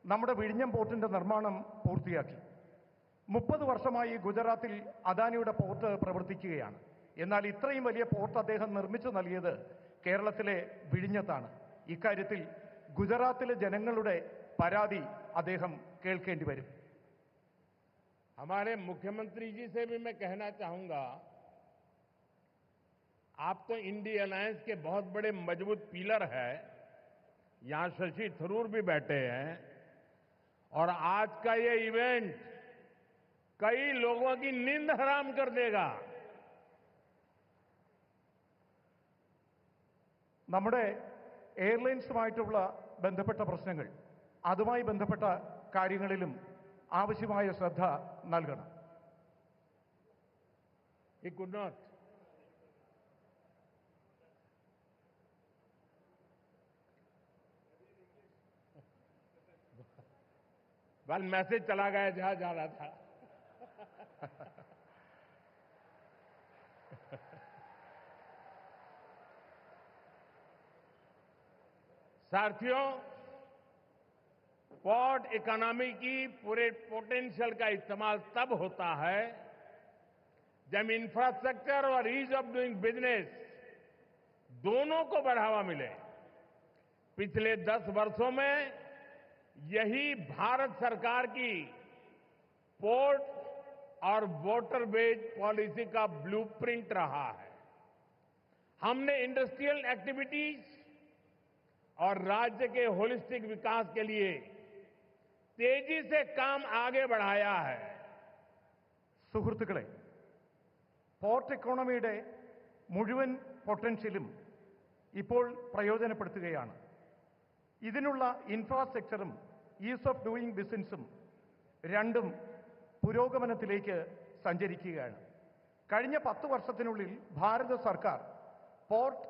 നമ്മുടെ വിഴിഞ്ഞം പോർട്ടിന്റെ നിർമ്മാണം പൂർത്തിയാക്കി. 30 വർഷമായി ഗുജറാത്തിൽ അദാനിയുടെ പോർട്ട് പ്രവർത്തിക്കുകയാണ്. എന്നാൽ ഇത്രയും വലിയ പോർട്ട് അദ്ദേഹം നിർമ്മിച്ചു നൽകിയത് കേരളത്തിലെ വിഴിഞ്ഞത്താണ്. ഇക്കാര്യത്തിൽ ഗുജറാത്തിലെ ജനങ്ങളുടെ പരാതി അദ്ദേഹം കേൾക്കേണ്ടി വരും. हमारे मुख्यमंत्री जी से भी मैं कहना चाहूंगा, आप तो इंडी अलायंस के बहुत बड़े मजबूत पिलर हैं, यहां शशि थरूर भी बैठे हैं, और आज का ये इवेंट कई लोगों की नींद हराम कर देगा. നമ്മുടെ എയർലൈൻസുമായിട്ടുള്ള ബന്ധപ്പെട്ട പ്രശ്നങ്ങൾ, അതുമായി ബന്ധപ്പെട്ട കാര്യങ്ങളിലും ആവശ്യമായ ശ്രദ്ധ നൽകണം. He could not. well, message चला गया जहां जा रहा था. साथियों, पोर्ट इकोनॉमी की पूरे पोटेंशियल का इस्तेमाल तब होता है जब इंफ्रास्ट्रक्चर और ईज ऑफ डूइंग बिजनेस दोनों को बढ़ावा मिले. पिछले 10 वर्षों में यही भारत सरकार की पोर्ट और वाटरवेज पॉलिसी का ब्लूप्रिंट रहा है. हमने इंडस्ट्रियल एक्टिविटीज और राज्य के होलिस्टिक विकास के लिए तेजी से काम आगे बढ़ाया है. സുഹൃത്തുക്കളെ, പോർട്ട് എക്കോണമിയുടെ മുഴുവൻ പൊട്ടൻഷ്യലും ഇപ്പോൾ പ്രയോജനപ്പെടുത്തുകയാണ്. ഇതിനുള്ള ഇൻഫ്രാസ്ട്രക്ചറും ഈസ് ഓഫ് ഡൂയിങ് ബിസിനസ്സും രണ്ടും പുരോഗമനത്തിലേക്ക് സഞ്ചരിക്കുകയാണ്. കഴിഞ്ഞ 10 വർഷത്തിനുള്ളിൽ ഭാരത സർക്കാർ പോർട്ട്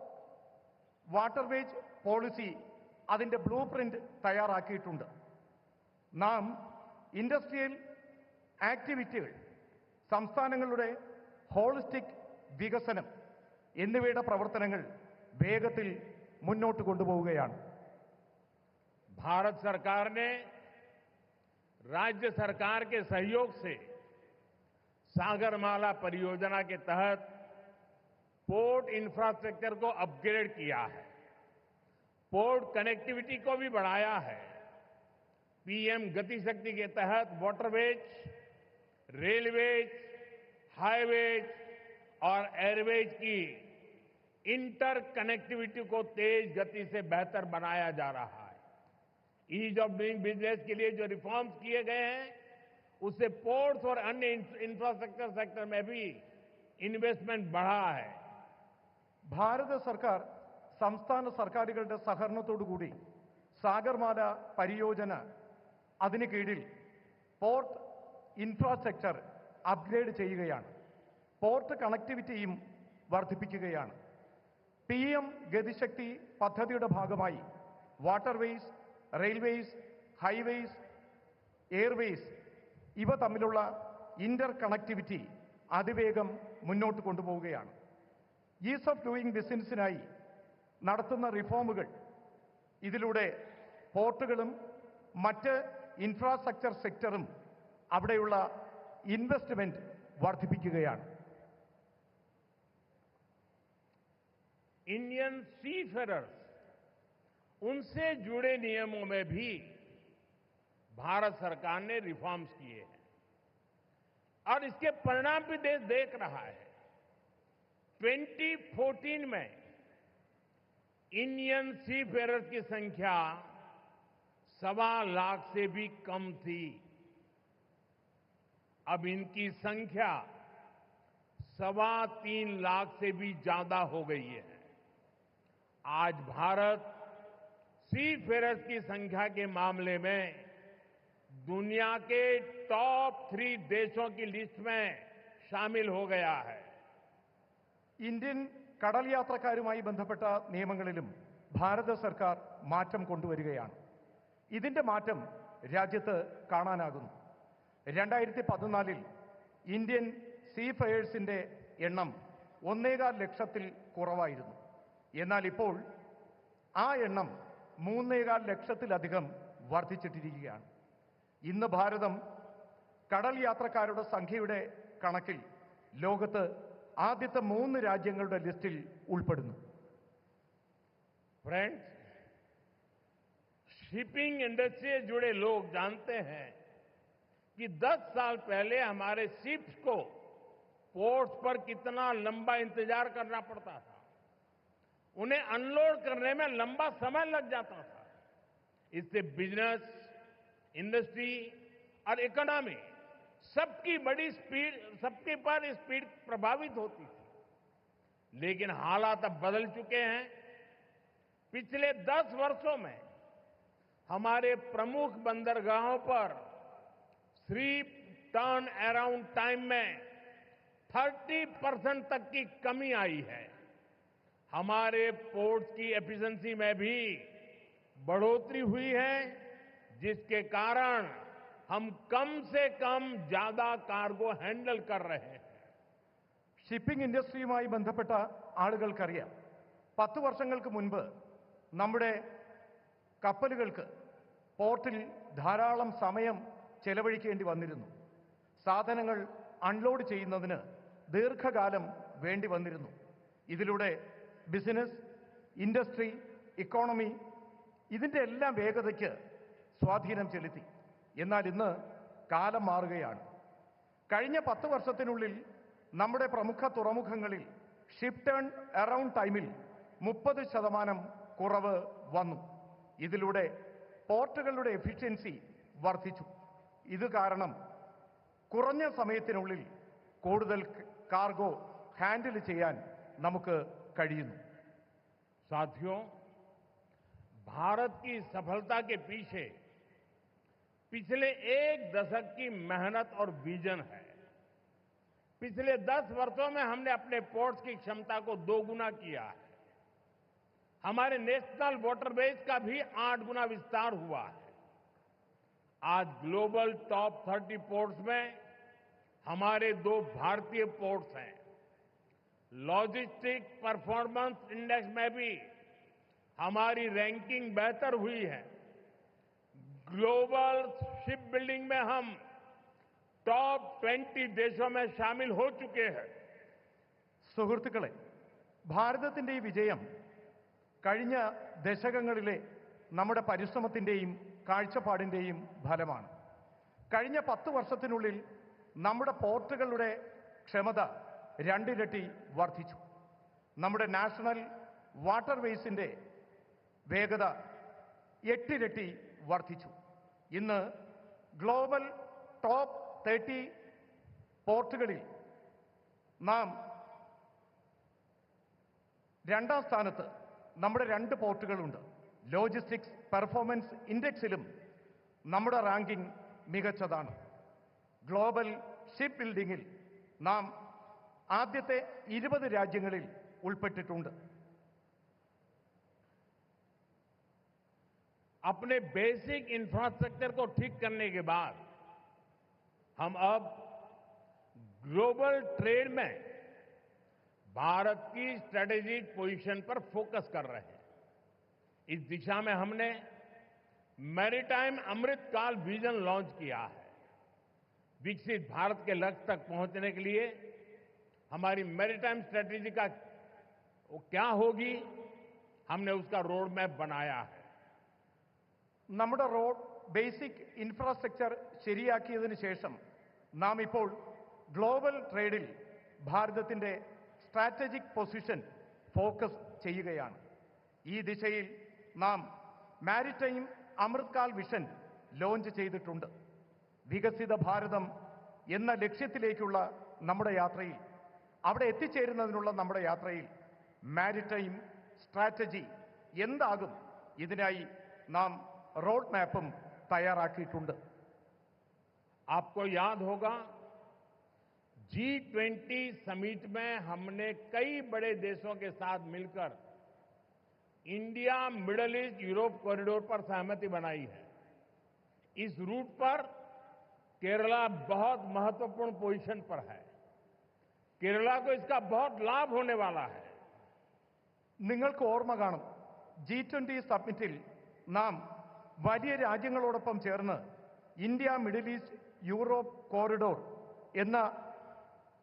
വാട്ടർവേജ് പോളിസി അതിന്റെ ബ്ലൂ പ്രിന്റ് തയ്യാറാക്കിയിട്ടുണ്ട്. നാം ഇൻഡസ്ട്രിയൽ ആക്ടിവിറ്റികൾ, സംസ്ഥാനങ്ങളുടെ ഹോളിസ്റ്റിക് വികസനം എന്നിവയുടെ പ്രവർത്തനങ്ങൾ വേഗത്തിൽ മുന്നോട്ട് കൊണ്ടുപോവുകയാണ്. भारत सरकार ने राज्य सरकार के सहयोग से सागरमाला परियोजना के तहत पोर्ट इंफ्रास्ट्रक्चर को अपग्रेड किया है, पोर्ट कनेक्टिविटी को भी बढ़ाया है. पीएम गति शक्ति के तहत वाटरवेज, रेलवेज, हाईवेज और एयरवेज की इंटर कनेक्टिविटी को तेज गति से बेहतर बनाया जा रहा है. ईज ऑफ डूइंग बिजनेस के लिए जो रिफॉर्म्स किए गए हैं, उससे पोर्ट्स और अन्य इंफ्रास्ट्रक्चर सेक्टर में भी इन्वेस्टमेंट बढ़ा है। ഭാരത സർക്കാർ സംസ്ഥാന സർക്കാരുകളുടെ സഹകരണത്തോടുകൂടി സാഗർമാല പരിയോജന അതിന് കീഴിൽ പോർട്ട് ഇൻഫ്രാസ്ട്രക്ചർ അപ്ഗ്രേഡ് ചെയ്യുകയാണ്. പോർട്ട് കണക്ടിവിറ്റിയും വർദ്ധിപ്പിക്കുകയാണ്. PM ഗതിശക്തി പദ്ധതിയുടെ ഭാഗമായി വാട്ടർവേസ്, റെയിൽവേസ്, ഹൈവേസ്, എയർവേസ് ഇവ തമ്മിലുള്ള ഇന്റർ കണക്ടിവിറ്റി അതിവേഗം മുന്നോട്ട് കൊണ്ടുപോവുകയാണ്. ഈസ് ഓഫ് ഡൂയിങ് ബിസിനസ്സിനായി നടത്തുന്ന റിഫോമുകൾ ഇതിലൂടെ പോർട്ടുകളും മറ്റ് ഇൻഫ്രാസ്ട്രക്ചർ സെക്ടറും അവിടെയുള്ള ഇൻവെസ്റ്റ്മെന്റ് വർദ്ധിപ്പിക്കുകയാണ്. इंडियन सीफेरर्स उनसे जुड़े नियमों में भी भारत सरकार ने रिफॉर्म्स किए हैं और इसके परिणाम भी देश देख रहा है। 2014 में इंडियन सीफेरर्स की संख्या 1.25 लाख से भी कम थी। अब इनकी संख्या 3.25 लाख से भी ज्यादा हो गई है। आज भारत सीफेरर्स की संख्या के मामले में दुनिया के टॉप 3 देशों की लिस्ट में शामिल हो गया है। ഇന്ത്യൻ കടൽ യാത്രക്കാരുമായി ബന്ധപ്പെട്ട നിയമങ്ങളിലും ഭാരത സർക്കാർ മാറ്റം കൊണ്ടുവരികയാണ്. ഇതിന്റെ മാറ്റം രാജ്യത്ത് കാണാനാകുന്നു. 2014 ഇന്ത്യൻ സീഫെയേഴ്സിന്റെ എണ്ണം 1.25 ലക്ഷത്തിൽ കുറവായിരുന്നു. എന്നാൽ ഇപ്പോൾ ആ എണ്ണം 3.25 ലക്ഷത്തിലധികം വർദ്ധിച്ചിട്ടിരിക്കുകയാണ്. ഇന്ന് ഭാരതം കടൽ യാത്രക്കാരുടെ സംഖ്യയുടെ കണക്കിൽ ലോകത്ത് ആദ്യത്തെ 3 രാജ്യങ്ങളുടെ ലിസ്റ്റിൽ ഉൾപ്പെടുന്നു. फ्रेंड्स, शिपिंग इंडस्ट्री से जुड़े लोग जानते हैं कि 10 साल पहले हमारे शिप्स को पोर्ट्स पर कितना लंबा इंतजार करना पड़ता था। उन्हें अनलोड करने में लंबा समय लग जाता था। इससे बिजनेस, इंडस्ट्री और इकोनॉमी सबकी पर स्पीड प्रभावित होती थी। लेकिन हालात अब बदल चुके हैं। पिछले 10 वर्षों में हमारे प्रमुख बंदरगाहों पर शिप टर्न अराउंड टाइम में 30% तक की कमी आई है। हमारे पोर्ट्स की एफिशिएंसी में भी बढ़ोतरी हुई है, जिसके कारण हम कम से कम ज्यादा कार्गो हैंडल कर रहे हैं। ഷിപ്പിംഗ് ഇൻഡസ്ട്രിയുമായി ബന്ധപ്പെട്ട ആളുകൾക്കറിയാം, 10 വർഷങ്ങൾക്ക് മുൻപ് നമ്മുടെ കപ്പലുകൾക്ക് പോർട്ടിൽ ധാരാളം സമയം ചെലവഴിക്കേണ്ടി വന്നിരുന്നു. സാധനങ്ങൾ അൺലോഡ് ചെയ്യുന്നതിന് ദീർഘകാലം വേണ്ടി വന്നിരുന്നു. ഇതിലൂടെ ബിസിനസ്, ഇൻഡസ്ട്രി, ഇക്കോണമി ഇതിന്റെ എല്ലാം വേഗതയ്ക്ക് സ്വാധീനം ചെലുത്തി. എന്നാൽ ഇന്ന് കാലം മാറുകയാണ്. കഴിഞ്ഞ 10 വർഷത്തിനുള്ളിൽ നമ്മുടെ പ്രമുഖ തുറമുഖങ്ങളിൽ ഷിപ്പ് ടേൺ അറൗണ്ട് ടൈമിൽ 30% കുറവ് വന്നു. ഇതിലൂടെ പോർട്ടുകളുടെ എഫിഷ്യൻസി വർദ്ധിച്ചു. ഇത് കാരണം കുറഞ്ഞ സമയത്തിനുള്ളിൽ കൂടുതൽ കാർഗോ ഹാൻഡിൽ ചെയ്യാൻ നമുക്ക് കഴിയുന്നു. साथियों, भारत की सफलता के पीछे पिछले 1 दशक की मेहनत और विजन है। पिछले 10 वर्षों में हमने अपने पोर्ट्स की क्षमता को 2 गुना किया है। हमारे नेशनल वाटरवेज का भी 8 गुना विस्तार हुआ है। आज ग्लोबल टॉप 30 पोर्ट्स में हमारे 2 भारतीय पोर्ट्स हैं। लॉजिस्टिक परफॉर्मेंस इंडेक्स में भी हमारी रैंकिंग बेहतर हुई है। ग्लोबल शिप बिल्डिंग में हम टॉप 20 देशों में शामिल हो चुके हैं। സുഹൃത്തുക്കളെ, ഭാരതത്തിന്റെ ഈ വിജയം കഴിഞ്ഞ ദശകങ്ങളിലെ നമ്മുടെ പരിശ്രമത്തിന്റെയും കാഴ്ചപ്പാടിന്റെയും ഫലമാണ്. കഴിഞ്ഞ 10 വർഷത്തിനുള്ളിൽ നമ്മുടെ പോർട്ടുകളുടെ ക്ഷമത 2 ഇരട്ടി വർദ്ധിച്ചു. നമ്മുടെ നാഷണൽ വാട്ടർവേസിന്റെ വേഗത 8 ഇരട്ടി വർദ്ധിച്ചു. ഇന്ന് ഗ്ലോബൽ ടോപ്പ് 30 പോർട്ടുകളിൽ നാം രണ്ടാം സ്ഥാനത്ത് നമ്മുടെ 2 പോർട്ടുകളുണ്ട്. ലോജിസ്റ്റിക്സ് പെർഫോമൻസ് ഇൻഡെക്സിലും നമ്മുടെ റാങ്കിംഗ് മികച്ചതാണ്. ഗ്ലോബൽ ഷിപ്പ് ബിൽഡിംഗിൽ നാം ആദ്യത്തെ 20 രാജ്യങ്ങളിൽ ഉൾപ്പെട്ടിട്ടുണ്ട്. अपने बेसिक इंफ्रास्ट्रक्चर को ठीक करने के बाद हम अब ग्लोबल ट्रेड में भारत की स्ट्रेटेजिक पोजीशन पर फोकस कर रहे हैं. इस दिशा में हमने मैरीटाइम अमृतकाल विजन लॉन्च किया है. विकसित भारत के लक्ष्य तक पहुंचने के लिए हमारी मैरीटाइम स्ट्रेटेजी का क्या होगी, हमने उसका रोड मैप बनाया है. നമ്മുടെ റോഡ് ബേസിക് ഇൻഫ്രാസ്ട്രക്ചർ ശരിയാക്കിയതിനു ശേഷം നാം ഇപ്പോൾ ഗ്ലോബൽ ട്രേഡിൽ ഭാരതത്തിന്റെ സ്ട്രാറ്റജിക് പൊസിഷൻ ഫോക്കസ് ചെയ്യുകയാണ്. ഈ ദിശയിൽ നാം മാരിടൈം അമൃത്കാൽ വിഷൻ ലോഞ്ച് ചെയ്തിട്ടുണ്ട്. വികസിത ഭാരതം എന്ന ലക്ഷ്യത്തിലേക്കുള്ള നമ്മുടെ യാത്രയിൽ, അവിടെ എത്തിച്ചേരുന്നതിനുള്ള നമ്മുടെ യാത്രയിൽ മാരിടൈം സ്ട്രാറ്റജി എന്താകും, ഇതിനായി നാം रोड मैपും തയ്യാറാക്കിയിട്ടുണ്ട്. आपको याद होगा G20 समिट में हमने कई बड़े देशों के साथ मिलकर India middle east Europe corridor पर सहमति बनाई है. इस रूट पर केरला बहुत महत्वपूर्ण पोजीशन पर है. केरला को इसका बहुत लाभ होने वाला है. നിങ്ങൾക്ക് ഓർമ്മ കാണും, G20 സമ്മിറ്റിൽ നാം വലിയ രാജ്യങ്ങളോടൊപ്പം ചേർന്ന് India middle east Europe corridor എന്ന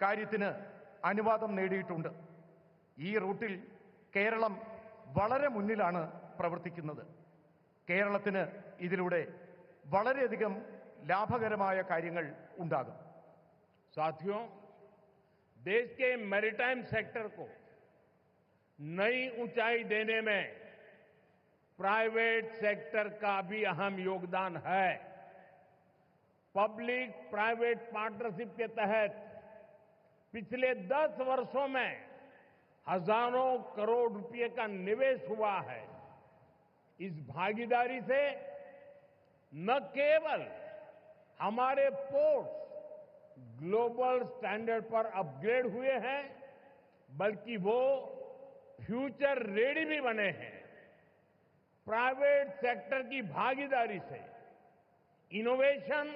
കാര്യത്തിന് അനുവാദം നേടിയിട്ടുണ്ട്. ഈ റൂട്ടിൽ കേരളം വളരെ മുന്നിലാണ് പ്രവർത്തിക്കുന്നത്. കേരളത്തിന് ഇതിലൂടെ വളരെയധികം ലാഭകരമായ കാര്യങ്ങൾ ഉണ്ടാകും. साथियों, देश के मैरीटाइम सेक्टर को नई ऊंचाई देने में प्राइवेट सेक्टर का भी अहम योगदान है. पब्लिक प्राइवेट पार्टनरशिप के तहत पिछले 10 वर्षों में हजारों करोड़ रुपए का निवेश हुआ है. इस भागीदारी से न केवल हमारे पोर्ट्स ग्लोबल स्टैंडर्ड पर अपग्रेड हुए हैं, बल्कि वो फ्यूचर रेडी भी बने हैं. प्राइवेट सेक्टर की भागीदारी से इनोवेशन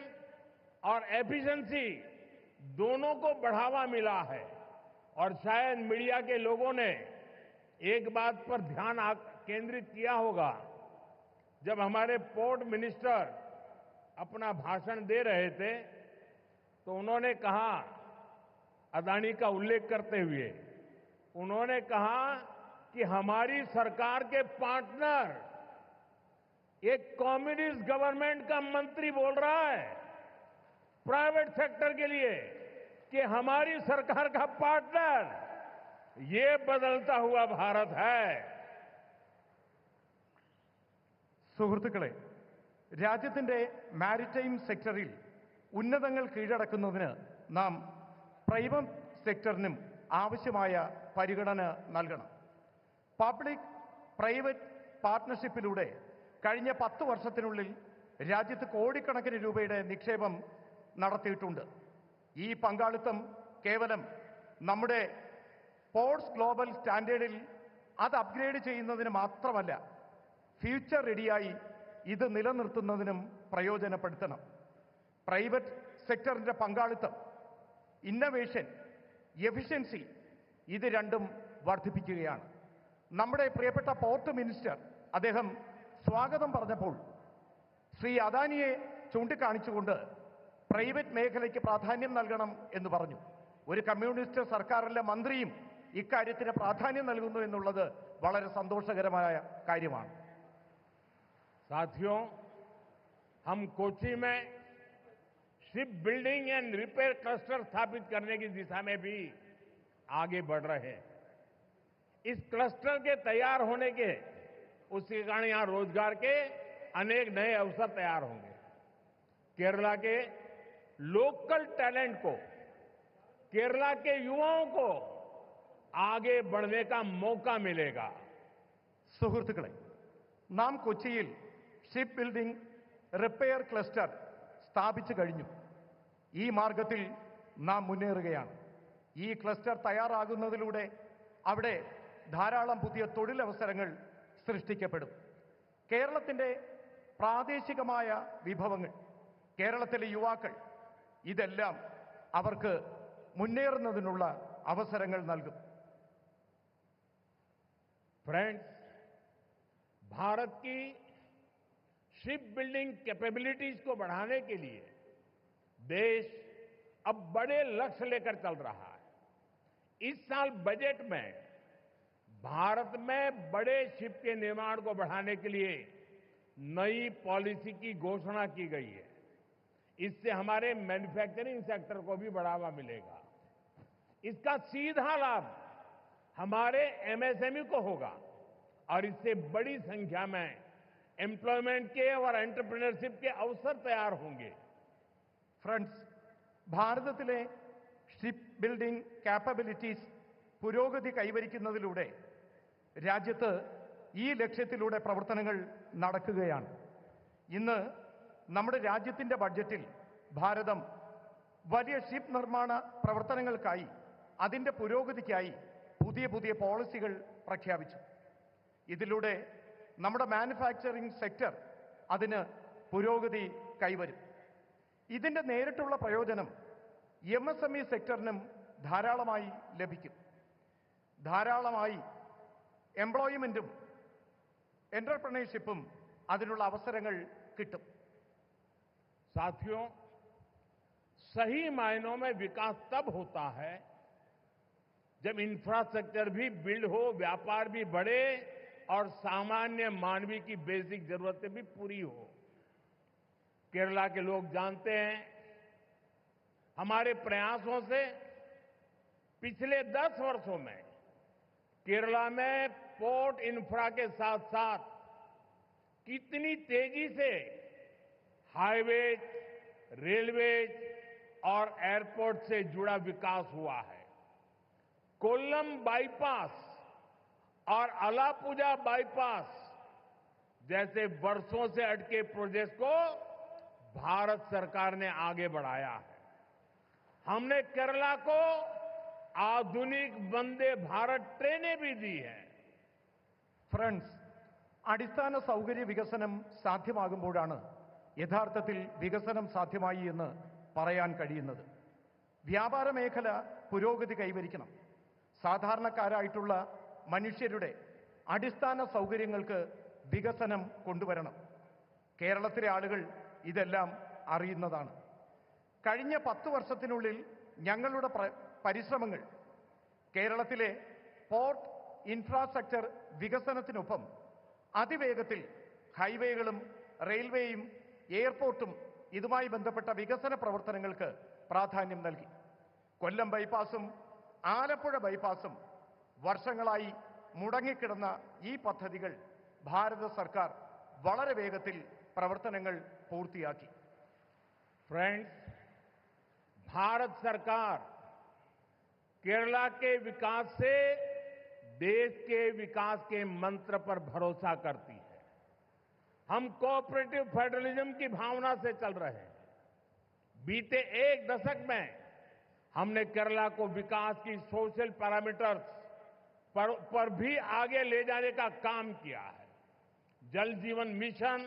और एफिशिएंसी दोनों को बढ़ावा मिला है. और शायद मीडिया के लोगों ने एक बात पर ध्यान केंद्रित किया होगा, जब हमारे पोर्ट मिनिस्टर अपना भाषण दे रहे थे तो उन्होंने कहा, अदानी का उल्लेख करते हुए उन्होंने कहा कि हमारी सरकार के पार्टनर एक कम्युनिस्ट गवर्नमेंट का मंत्री बोल रहा है प्राइवेट सेक्टर के लिए कि हमारी सरकार का पार्टनर ये बदलता हुआ भारत है. സുഹൃത്തുക്കളെ, രാജ്യത്തിന്റെ മാരിടൈം സെക്ടറിൽ ഉന്നതങ്ങൾ കീഴടക്കുന്നതിന് നാം പ്രൈവറ്റ് സെക്ടറിനും ആവശ്യമായ പരിഗണന നൽകണം. പബ്ലിക് പ്രൈവറ്റ് പാർട്ട്ണർഷിപ്പിലൂടെ കഴിഞ്ഞ 10 വർഷത്തിനുള്ളിൽ രാജ്യത്ത് കോടിക്കണക്കിന് രൂപയുടെ നിക്ഷേപം നടത്തിയിട്ടുണ്ട്. ഈ പങ്കാളിത്തം കേവലം നമ്മുടെ പോർട്സ് ഗ്ലോബൽ സ്റ്റാൻഡേർഡിൽ അത് അപ്ഗ്രേഡ് ചെയ്യുന്നതിന് മാത്രമല്ല, ഫ്യൂച്ചർ റെഡിയായി ഇത് നിലനിർത്തുന്നതിനും പ്രയോജനപ്പെടുത്തണം. പ്രൈവറ്റ് സെക്ടറിന്റെ പങ്കാളിത്തം, ഇന്നവേഷൻ, എഫിഷ്യൻസി ഇത് രണ്ടും വർദ്ധിപ്പിക്കുകയാണ്. നമ്മുടെ പ്രിയപ്പെട്ട പോർട്ട് മിനിസ്റ്റർ അദ്ദേഹം സ്വാഗതം പറഞ്ഞപ്പോൾ ശ്രീ അദാനിയെ ചൂണ്ടിക്കാണിച്ചുകൊണ്ട് പ്രൈവറ്റ് മേഖലയ്ക്ക് പ്രാധാന്യം നൽകണം എന്ന് പറഞ്ഞു. ഒരു കമ്മ്യൂണിസ്റ്റ് സർക്കാരിലെ മന്ത്രിയും ഇക്കാര്യത്തിന് പ്രാധാന്യം നൽകുന്നു എന്നുള്ളത് വളരെ സന്തോഷകരമായ കാര്യമാണ്. साथियों, हम कोच्चि में ship building and repair cluster स्थापित करने की दिशा में भी आगे बढ़ रहे हैं. इस क्लस्टर के तैयार होने के उसके कारण यहां रोजगार के अनेक नए अवसर तैयार होंगे. केरला के लोकल टैलेंट को केरला के युवाओं को आगे बढ़ने का मौका मिलेगा। സുഹൃത്തുക്കളെ, നാം കൊച്ചിയിൽ ഷിപ്പ് ബിൽഡിംഗ് റിപ്പയർ ക്ലസ്റ്റർ സ്ഥാപിച്ചു കഴിഞ്ഞു. ഈ മാർഗത്തിൽ നാം മുന്നേറുകയാണ്. ഈ ക്ലസ്റ്റർ തയ്യാറാകുന്നതിലൂടെ അവിടെ ധാരാളം പുതിയ തൊഴിലവസരങ്ങൾ സൃഷ്ടിക്കപ്പെടും. കേരളത്തിൻ്റെ പ്രാദേശികമായ വിഭവങ്ങൾ, കേരളത്തിലെ യുവാക്കൾ, ഇതെല്ലാം അവർക്ക് മുന്നേറുന്നതിനുള്ള അവസരങ്ങൾ നൽകും. फ्रेंड्स, भारत की शिप बिल्डिंग कैपेबिलिटीज को बढ़ाने के लिए देश अब बड़े लक्ष्य लेकर चल रहा है। इस साल बजट में भारत में बड़े शिप के निर्माण को बढ़ाने के लिए नई पॉलिसी की घोषणा की गई है। इससे हमारे मैन्युफैक्चरिंग सेक्टर को भी बढ़ावा मिलेगा। इसका सीधा लाभ हमारे एमएसएमई को होगा और इससे बड़ी संख्या में एम्प्लॉयमेंट के और एंटरप्रेन्योरशिप के अवसर तैयार होंगे। ഫ്രണ്ട്സ്, ഭാരതത്തിലെ ഷിപ്പ് ബിൽഡിംഗ് കാപ്പബിലിറ്റീസ് പുരോഗതി കൈവരിക്കുന്നതിലൂടെ രാജ്യത്ത് ഈ ലക്ഷ്യത്തിലൂടെ പ്രവർത്തനങ്ങൾ നടക്കുകയാണ്. ഇന്ന് നമ്മുടെ രാജ്യത്തിൻ്റെ ബഡ്ജറ്റിൽ ഭാരതം വലിയ ഷിപ്പ് നിർമ്മാണ പ്രവർത്തനങ്ങൾക്കായി, അതിൻ്റെ പുരോഗതിക്കായി പുതിയ പുതിയ പോളിസികൾ പ്രഖ്യാപിച്ചു. ഇതിലൂടെ നമ്മുടെ മാനുഫാക്ചറിംഗ് സെക്ടർ അതിന് പുരോഗതി കൈവരും. ഇതിൻ്റെ നേരിട്ടുള്ള പ്രയോജനം MSME സെക്ടറിനും ധാരാളമായി ലഭിക്കും. ധാരാളമായി എംപ്ലോയ്മെന്റും എന്റർപ്രണർഷിപ്പും അതിനുള്ള അവസരങ്ങൾ കിട്ടും. साथियों, सही मायनों में विकास तब होता है जब इंफ्रास्ट्रक्चर भी बिल्ड हो, व्यापार भी बढ़े और सामान्य मानवीय की बेसिक जरूरतें भी पूरी हो। केरला के लोग जानते हैं, हमारे प्रयासों से पिछले 10 वर्षों में केरला में पोर्ट इंफ्रा के साथ साथ कितनी तेजी से हाईवेज, रेलवेज और एयरपोर्ट से जुड़ा विकास हुआ है। कोल्लम बाईपास और अलापुजा बाईपास जैसे वर्षों से अटके प्रोजेक्ट को भारत सरकार ने आगे बढ़ाया है। हमने केरला को आधुनिक वंदे भारत ट्रेनें भी दी हैं। ഫ്രണ്ട്സ്, അടിസ്ഥാന സൗകര്യ വികസനം സാധ്യമാകുമ്പോഴാണ് യഥാർത്ഥത്തിൽ വികസനം സാധ്യമായി എന്ന് പറയാൻ കഴിയുന്നത്. വ്യാപാര മേഖല പുരോഗതി കൈവരിക്കണം. സാധാരണക്കാരായിട്ടുള്ള മനുഷ്യരുടെ അടിസ്ഥാന സൗകര്യങ്ങൾക്ക് വികസനം കൊണ്ടുവരണം. കേരളത്തിലെ ആളുകൾ ഇതെല്ലാം അറിയുന്നതാണ്. കഴിഞ്ഞ 10 വർഷത്തിനുള്ളിൽ ഞങ്ങളുടെ പരിശ്രമങ്ങൾ കേരളത്തിലെ പോർട്ട് ഇൻഫ്രാസ്ട്രക്ചർ വികസനത്തിനൊപ്പം അതിവേഗത്തിൽ ഹൈവേകളും റെയിൽവേയും എയർപോർട്ടും ഇതുമായി ബന്ധപ്പെട്ട വികസന പ്രവർത്തനങ്ങൾക്ക് പ്രാധാന്യം നൽകി. കൊല്ലം ബൈപ്പാസും ആലപ്പുഴ ബൈപ്പാസും വർഷങ്ങളായി മുടങ്ങിക്കിടന്ന ഈ പദ്ധതികൾ ഭാരത സർക്കാർ വളരെ വേഗത്തിൽ പ്രവർത്തനങ്ങൾ പൂർത്തിയാക്കി. फ्रेंड्स, भारत सरकार केरला के विकास से देश के विकास के मंत्र पर भरोसा करती है। हम कोऑपरेटिव फेडरलिज्म की भावना से चल रहे हैं। बीते 1 दशक में हमने केरला को विकास की सोशल पैरामीटर्स पर भी आगे ले जाने का काम किया है। जल जीवन मिशन,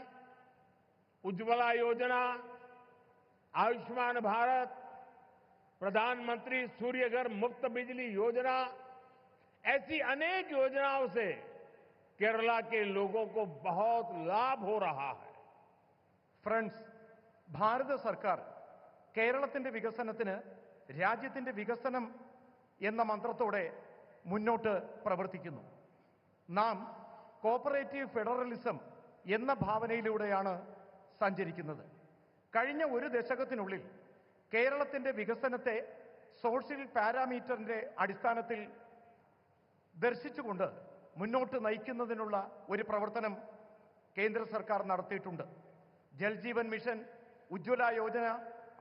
उज्ज्वला योजना, आयुष्मान भारत, प्रधानमंत्री सूर्यघर मुफ्त बिजली योजना, ऐसी अनेक योजनाओं से केरला के लोगों को बहुत लाभ हो रहा है. ഫ്രണ്ട്സ്, ഭാരത സർക്കാർ കേരളത്തിന്റെ വികസനത്തിന് രാജ്യത്തിന്റെ വികസനം എന്ന മന്ത്രത്തോടെ മുന്നോട്ട് പ്രവർത്തിക്കുന്നു. നാം കോപ്പറേറ്റീവ് ഫെഡറലിസം എന്ന ഭാവനയിലൂടെയാണ് സഞ്ചരിക്കുന്നത്. കഴിഞ്ഞ 1 ദശകത്തിനുള്ളിൽ കേരളത്തിന്റെ വികസനത്തെ സോഷ്യൽ പാരാമീറ്ററിന്റെ അടിസ്ഥാനത്തിൽ ദർശിച്ചുകൊണ്ട് മുന്നോട്ട് നയിക്കുന്നതിനുള്ള ഒരു പ്രവർത്തനം കേന്ദ്ര സർക്കാർ നടത്തിയിട്ടുണ്ട്. ജൽ ജീവൻ മിഷൻ, ഉജ്ജ്വല യോജന,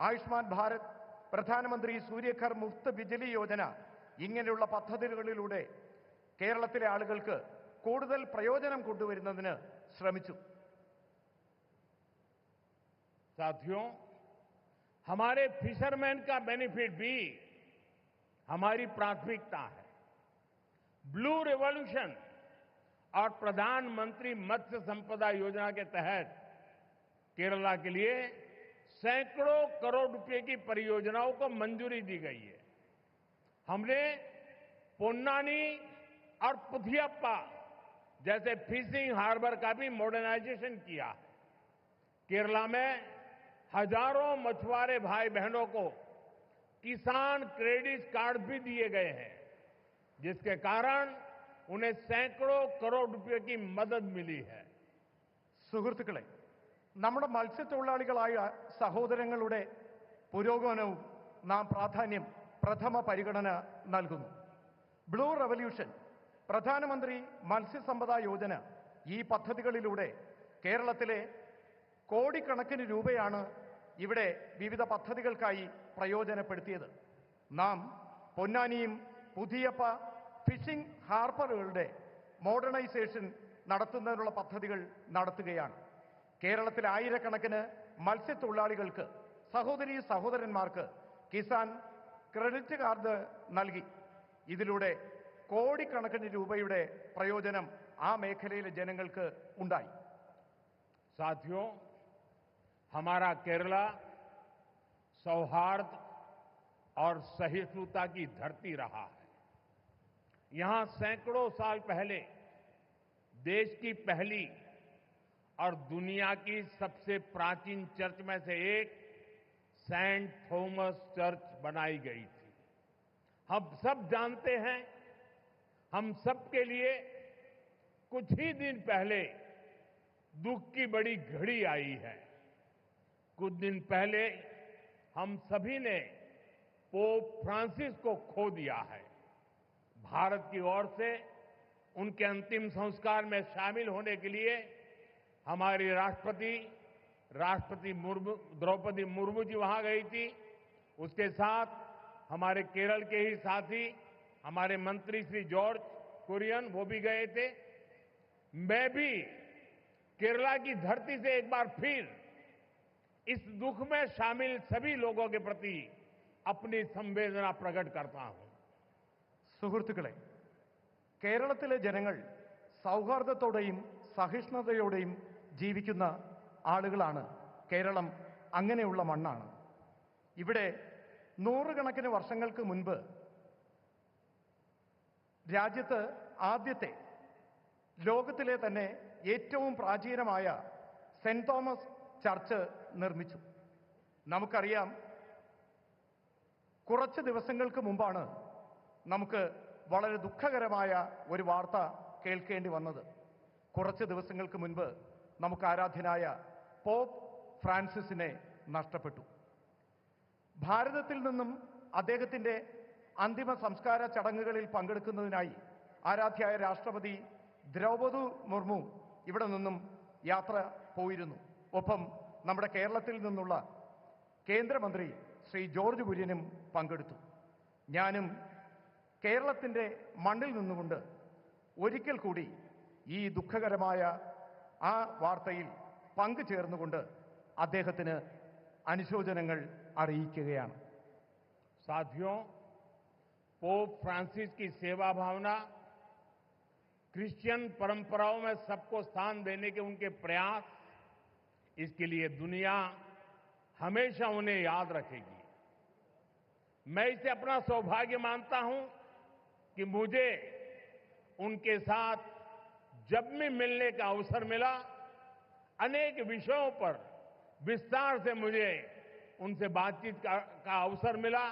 ആയുഷ്മാൻ ഭാരത്, പ്രധാനമന്ത്രി സൂര്യഘർ മുഫ്ത് ബിജ്ലി യോജന ഇങ്ങനെയുള്ള പദ്ധതികളിലൂടെ കേരളത്തിലെ ആളുകൾക്ക് കൂടുതൽ പ്രയോജനം കൊണ്ടുവരുന്നതിന് ശ്രമിച്ചു. साथियों, हमारे फिशरमैन का बेनिफिट भी हमारी प्राथमिकता है। ब्लू रिवॉल्यूशन और प्रधानमंत्री मत्स्य संपदा योजना के तहत केरला के लिए सैकड़ों करोड़ रुपए की परियोजनाओं को मंजूरी दी गई है। हमने पोन्नानी और पुथियप्पा जैसे फिशिंग हार्बर का भी मॉडर्नाइजेशन किया है। केरला में हजारों मछुआरे भाई बहनों को किसान क्रेडिट कार्ड भी दिए गए हैं, जिसके कारण उन्हें सैकड़ों करोड़ रुपए की मदद मिली है. സുഹൃത്തുക്കളെ, നമ്മുടെ മത്സ്യത്തൊഴിലാളികളായ സഹോദരങ്ങളുടെ പുരോഗമനവും നാം പ്രഥമ പരിഗണന നൽകുന്നു. ബ്ലൂ റവല്യൂഷൻ, പ്രധാനമന്ത്രി മത്സ്യസമ്പദാ യോജന ഈ പദ്ധതികളിലൂടെ കേരളത്തിലെ കോടിക്കണക്കിന് രൂപയാണ് ഇവിടെ വിവിധ പദ്ധതികൾക്കായി പ്രയോജനപ്പെടുത്തിയത്. നാം പൊന്നാനിയും പുതിയപ്പ ഫിഷിംഗ് ഹാർബറുകളുടെ മോഡേണൈസേഷൻ നടത്തുന്നതിനുള്ള പദ്ധതികൾ നടത്തുകയാണ്. കേരളത്തിലെ ആയിരക്കണക്കിന് മത്സ്യത്തൊഴിലാളികൾക്ക്, സഹോദരീ സഹോദരന്മാർക്ക് കിസാൻ ക്രെഡിറ്റ് കാർഡ് നൽകി. ഇതിലൂടെ കോടിക്കണക്കിന് രൂപയുടെ പ്രയോജനം ആ മേഖലയിലെ ജനങ്ങൾക്ക് ഉണ്ടായി. साथियों, हमारा केरला सौहार्द और सहिष्णुता की धरती रहा है. यहां सैकड़ों साल पहले देश की पहली और दुनिया की सबसे प्राचीन चर्च में से एक सेंट थॉमस चर्च बनाई गई थी. हम सब जानते हैं, हम सबके लिए कुछ ही दिन पहले दुख की बड़ी घड़ी आई है. कुछ दिन पहले हम सभी ने पोप फ्रांसिस को खो दिया है. भारत की ओर से उनके अंतिम संस्कार में शामिल होने के लिए हमारी राष्ट्रपति द्रौपदी मुर्मू जी वहां गई थी. उसके साथ हमारे केरल के ही साथी हमारे मंत्री श्री जॉर्ज कुरियन वो भी गए थे. मैं भी केरला की धरती से एक बार फिर इस दुख में शामिल सभी लोगों के प्रति अपनी संवेदना प्रकट करता हूं. സുഹൃത്തുക്കളെ, കേരളത്തിലെ ജനങ്ങൾ സൗഹാർദ്ദത്തോടെയും സഹിഷ്ണുതയോടെയും ജീവിക്കുന്ന ആളുകളാണ്. കേരളം അങ്ങനെയുള്ള മണ്ണാണ്. ഇവിടെ നൂറുകണക്കിന് വർഷങ്ങൾക്ക് മുൻപ് രാജ്യത്ത് ആദ്യത്തെ, ലോകത്തിലെ തന്നെ ഏറ്റവും പ്രാചീനമായ സെന്റ് തോമസ് ചർച്ച് നിർമ്മിച്ചു. നമുക്കറിയാം, കുറച്ച് ദിവസങ്ങൾക്ക് മുമ്പാണ് നമുക്ക് വളരെ ദുഃഖകരമായ ഒരു വാർത്ത കേൾക്കേണ്ടി വന്നത്. കുറച്ച് ദിവസങ്ങൾക്ക് മുൻപ് നമുക്ക് ആരാധ്യനായ പോപ്പ് ഫ്രാൻസിസിനെ നഷ്ടപ്പെട്ടു. ഭാരതത്തിൽ നിന്നും അദ്ദേഹത്തിൻ്റെ അന്തിമ സംസ്കാര ചടങ്ങുകളിൽ പങ്കെടുക്കുന്നതിനായി ആരാധ്യായ രാഷ്ട്രപതി ദ്രൗപദി മുർമു ഇവിടെ നിന്നും യാത്ര പോയിരുന്നു. ഒപ്പം നമ്മുടെ കേരളത്തിൽ നിന്നുള്ള കേന്ദ്രമന്ത്രി ശ്രീ ജോർജ് കുര്യനും പങ്കെടുത്തു. ഞാനും കേരളത്തിൻ്റെ മണ്ണിൽ നിന്നുകൊണ്ട് ഒരിക്കൽ കൂടി ഈ ദുഃഖകരമായ ആ വാർത്തയിൽ പങ്കുചേർന്നുകൊണ്ട് അദ്ദേഹത്തിന് അനുശോചനങ്ങൾ അറിയിക്കുകയാണ്. साथियों, पोप फ्रांसिस की सेवा भावना, क्रिश्चियन परंपराओं में सबको स्थान देने के उनके प्रयास, इसके लिए दुनिया हमेशा उन्हें याद रखेगी. मैं इसे अपना सौभाग्य मानता हूं कि मुझे उनके साथ जब भी मिलने का अवसर मिला, अनेक विषयों पर विस्तार से मुझे उनसे बातचीत का अवसर मिला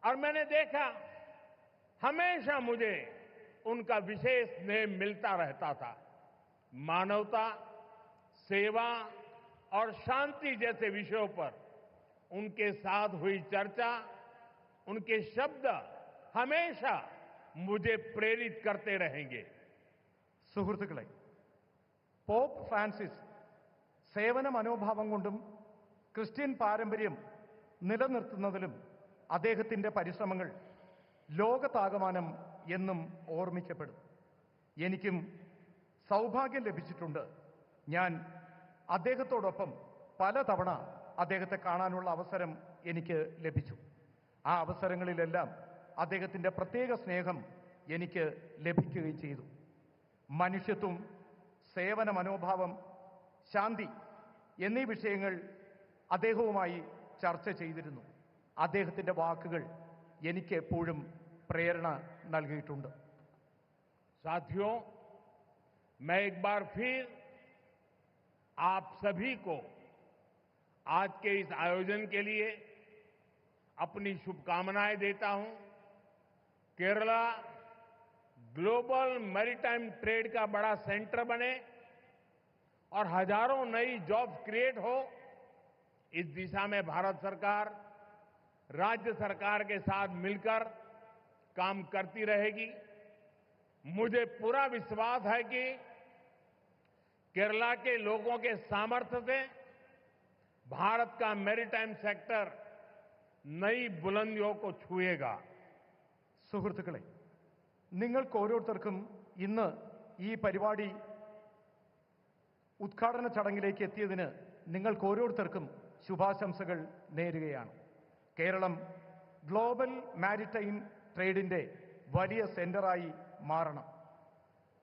और मैंने देखा हमेशा मुझे उनका विशेष स्नेह मिलता रहता था. मानवता, सेवा और शांति जैसे विषयों पर उनके साथ हुई चर्चा, उनके शब्द हमेशा मुझे प्रेरित करते रहेंगे. സുഹൃത്തുക്കളെ, പോപ്പ് ഫ്രാൻസിസ് സേവന മനോഭാവം കൊണ്ടും ക്രിസ്ത്യൻ പാരമ്പര്യം നിലനിർത്തുന്നതിലും അദ്ദേഹത്തിൻ്റെ പരിശ്രമങ്ങൾ ലോകത്താകമാനം എന്നും ഓർമ്മിക്കപ്പെടും. എനിക്കും സൗഭാഗ്യം ലഭിച്ചിട്ടുണ്ട്. ഞാൻ അദ്ദേഹത്തോടൊപ്പം പലതവണ അദ്ദേഹത്തെ കാണാനുള്ള അവസരം എനിക്ക് ലഭിച്ചു. ആ അവസരങ്ങളിലെല്ലാം അദ്ദേഹത്തിൻ്റെ പ്രത്യേക സ്നേഹം എനിക്ക് ലഭിക്കുകയും ചെയ്തു. മനുഷ്യത്വം, സേവന മനോഭാവം, ശാന്തി എന്നീ വിഷയങ്ങൾ അദ്ദേഹവുമായി ചർച്ച ചെയ്തിരുന്നു. അദ്ദേഹത്തിൻ്റെ വാക്കുകൾ എനിക്ക് എപ്പോഴും പ്രേരണ നൽകിയിട്ടുണ്ട്. साथियों, मैं एक बार फिर आप सभी को आज के इस आयोजन के लिए अपनी शुभकामनाएं देता हूं। केरला ग्लोबल मैरीटाइम ट्रेड का बड़ा सेंटर बने और हजारों नई जॉब्स क्रिएट हो, इस दिशा में भारत सरकार राज्य सरकार के साथ मिलकर काम करती रहेगी। मुझे पूरा विश्वास है कि केरला के लोगों के सामर्थ्य से भारत का मैरीटाइम सेक्टर नई बुलंदियों को छुएगा। സുഹൃത്തുക്കളെ, നിങ്ങൾക്ക് ഓരോരുത്തർക്കും ഇന്ന് ഈ പരിപാടി ഉദ്ഘാടന ചടങ്ങിലേക്ക് എത്തിയതിന് നിങ്ങൾക്ക് ഓരോരുത്തർക്കും ശുഭാശംസകൾ നേരുകയാണ്. കേരളം ഗ്ലോബൽ മാരിടൈം ട്രേഡിൻ്റെ വലിയ സെന്ററായി മാറണം.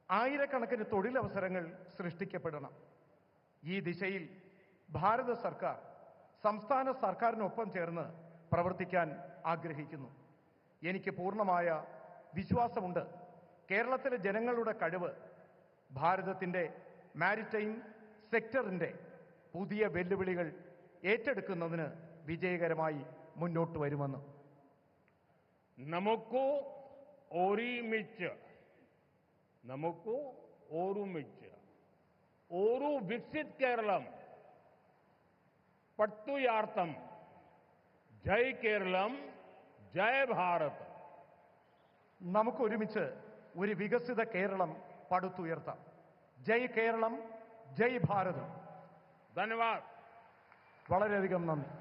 ആയിരക്കണക്കിന് തൊഴിലവസരങ്ങൾ സൃഷ്ടിക്കപ്പെടണം. ഈ ദിശയിൽ ഭാരത സർക്കാർ സംസ്ഥാന സർക്കാരിനൊപ്പം ചേർന്ന് പ്രവർത്തിക്കാൻ ആഗ്രഹിക്കുന്നു. എനിക്ക് പൂർണ്ണമായ വിശ്വാസമുണ്ട്. കേരളത്തിലെ ജനങ്ങളുടെ കഴിവ് ഭാരതത്തിൻ്റെ മാരിടൈം സെക്ടറിൻ്റെ പുതിയ വെല്ലുവിളികൾ ഏറ്റെടുക്കുന്നതിന് വിജയകരമായി മുന്നോട്ട് വരുമെന്ന്. നമുക്ക് ഓരുമിച്ച് ഓരു വികസിത് കേരളം പടുത്തുയർത്താം. ജയ് കേരളം, ജയ് ഭാരത്. നമുക്കൊരുമിച്ച് ഒരു വികസിത കേരളം പടുത്തുയർത്താം. ജയ് കേരളം, ജയ് ഭാരത്. ധന്യവാദ്. വളരെയധികം നന്ദി.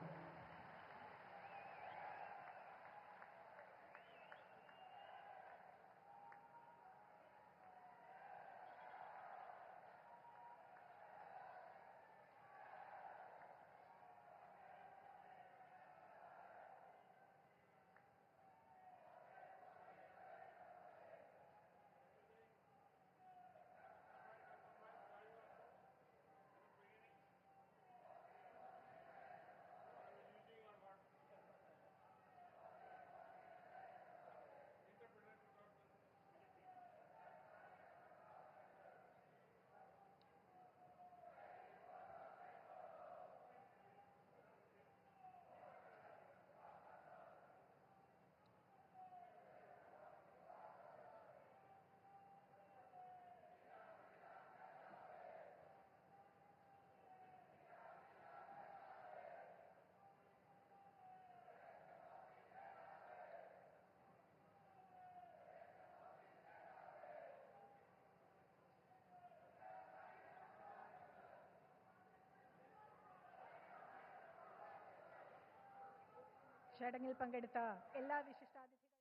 ചടങ്ങിൽ പങ്കെടുത്ത എല്ലാ വിശിഷ്ടാതിഥികളും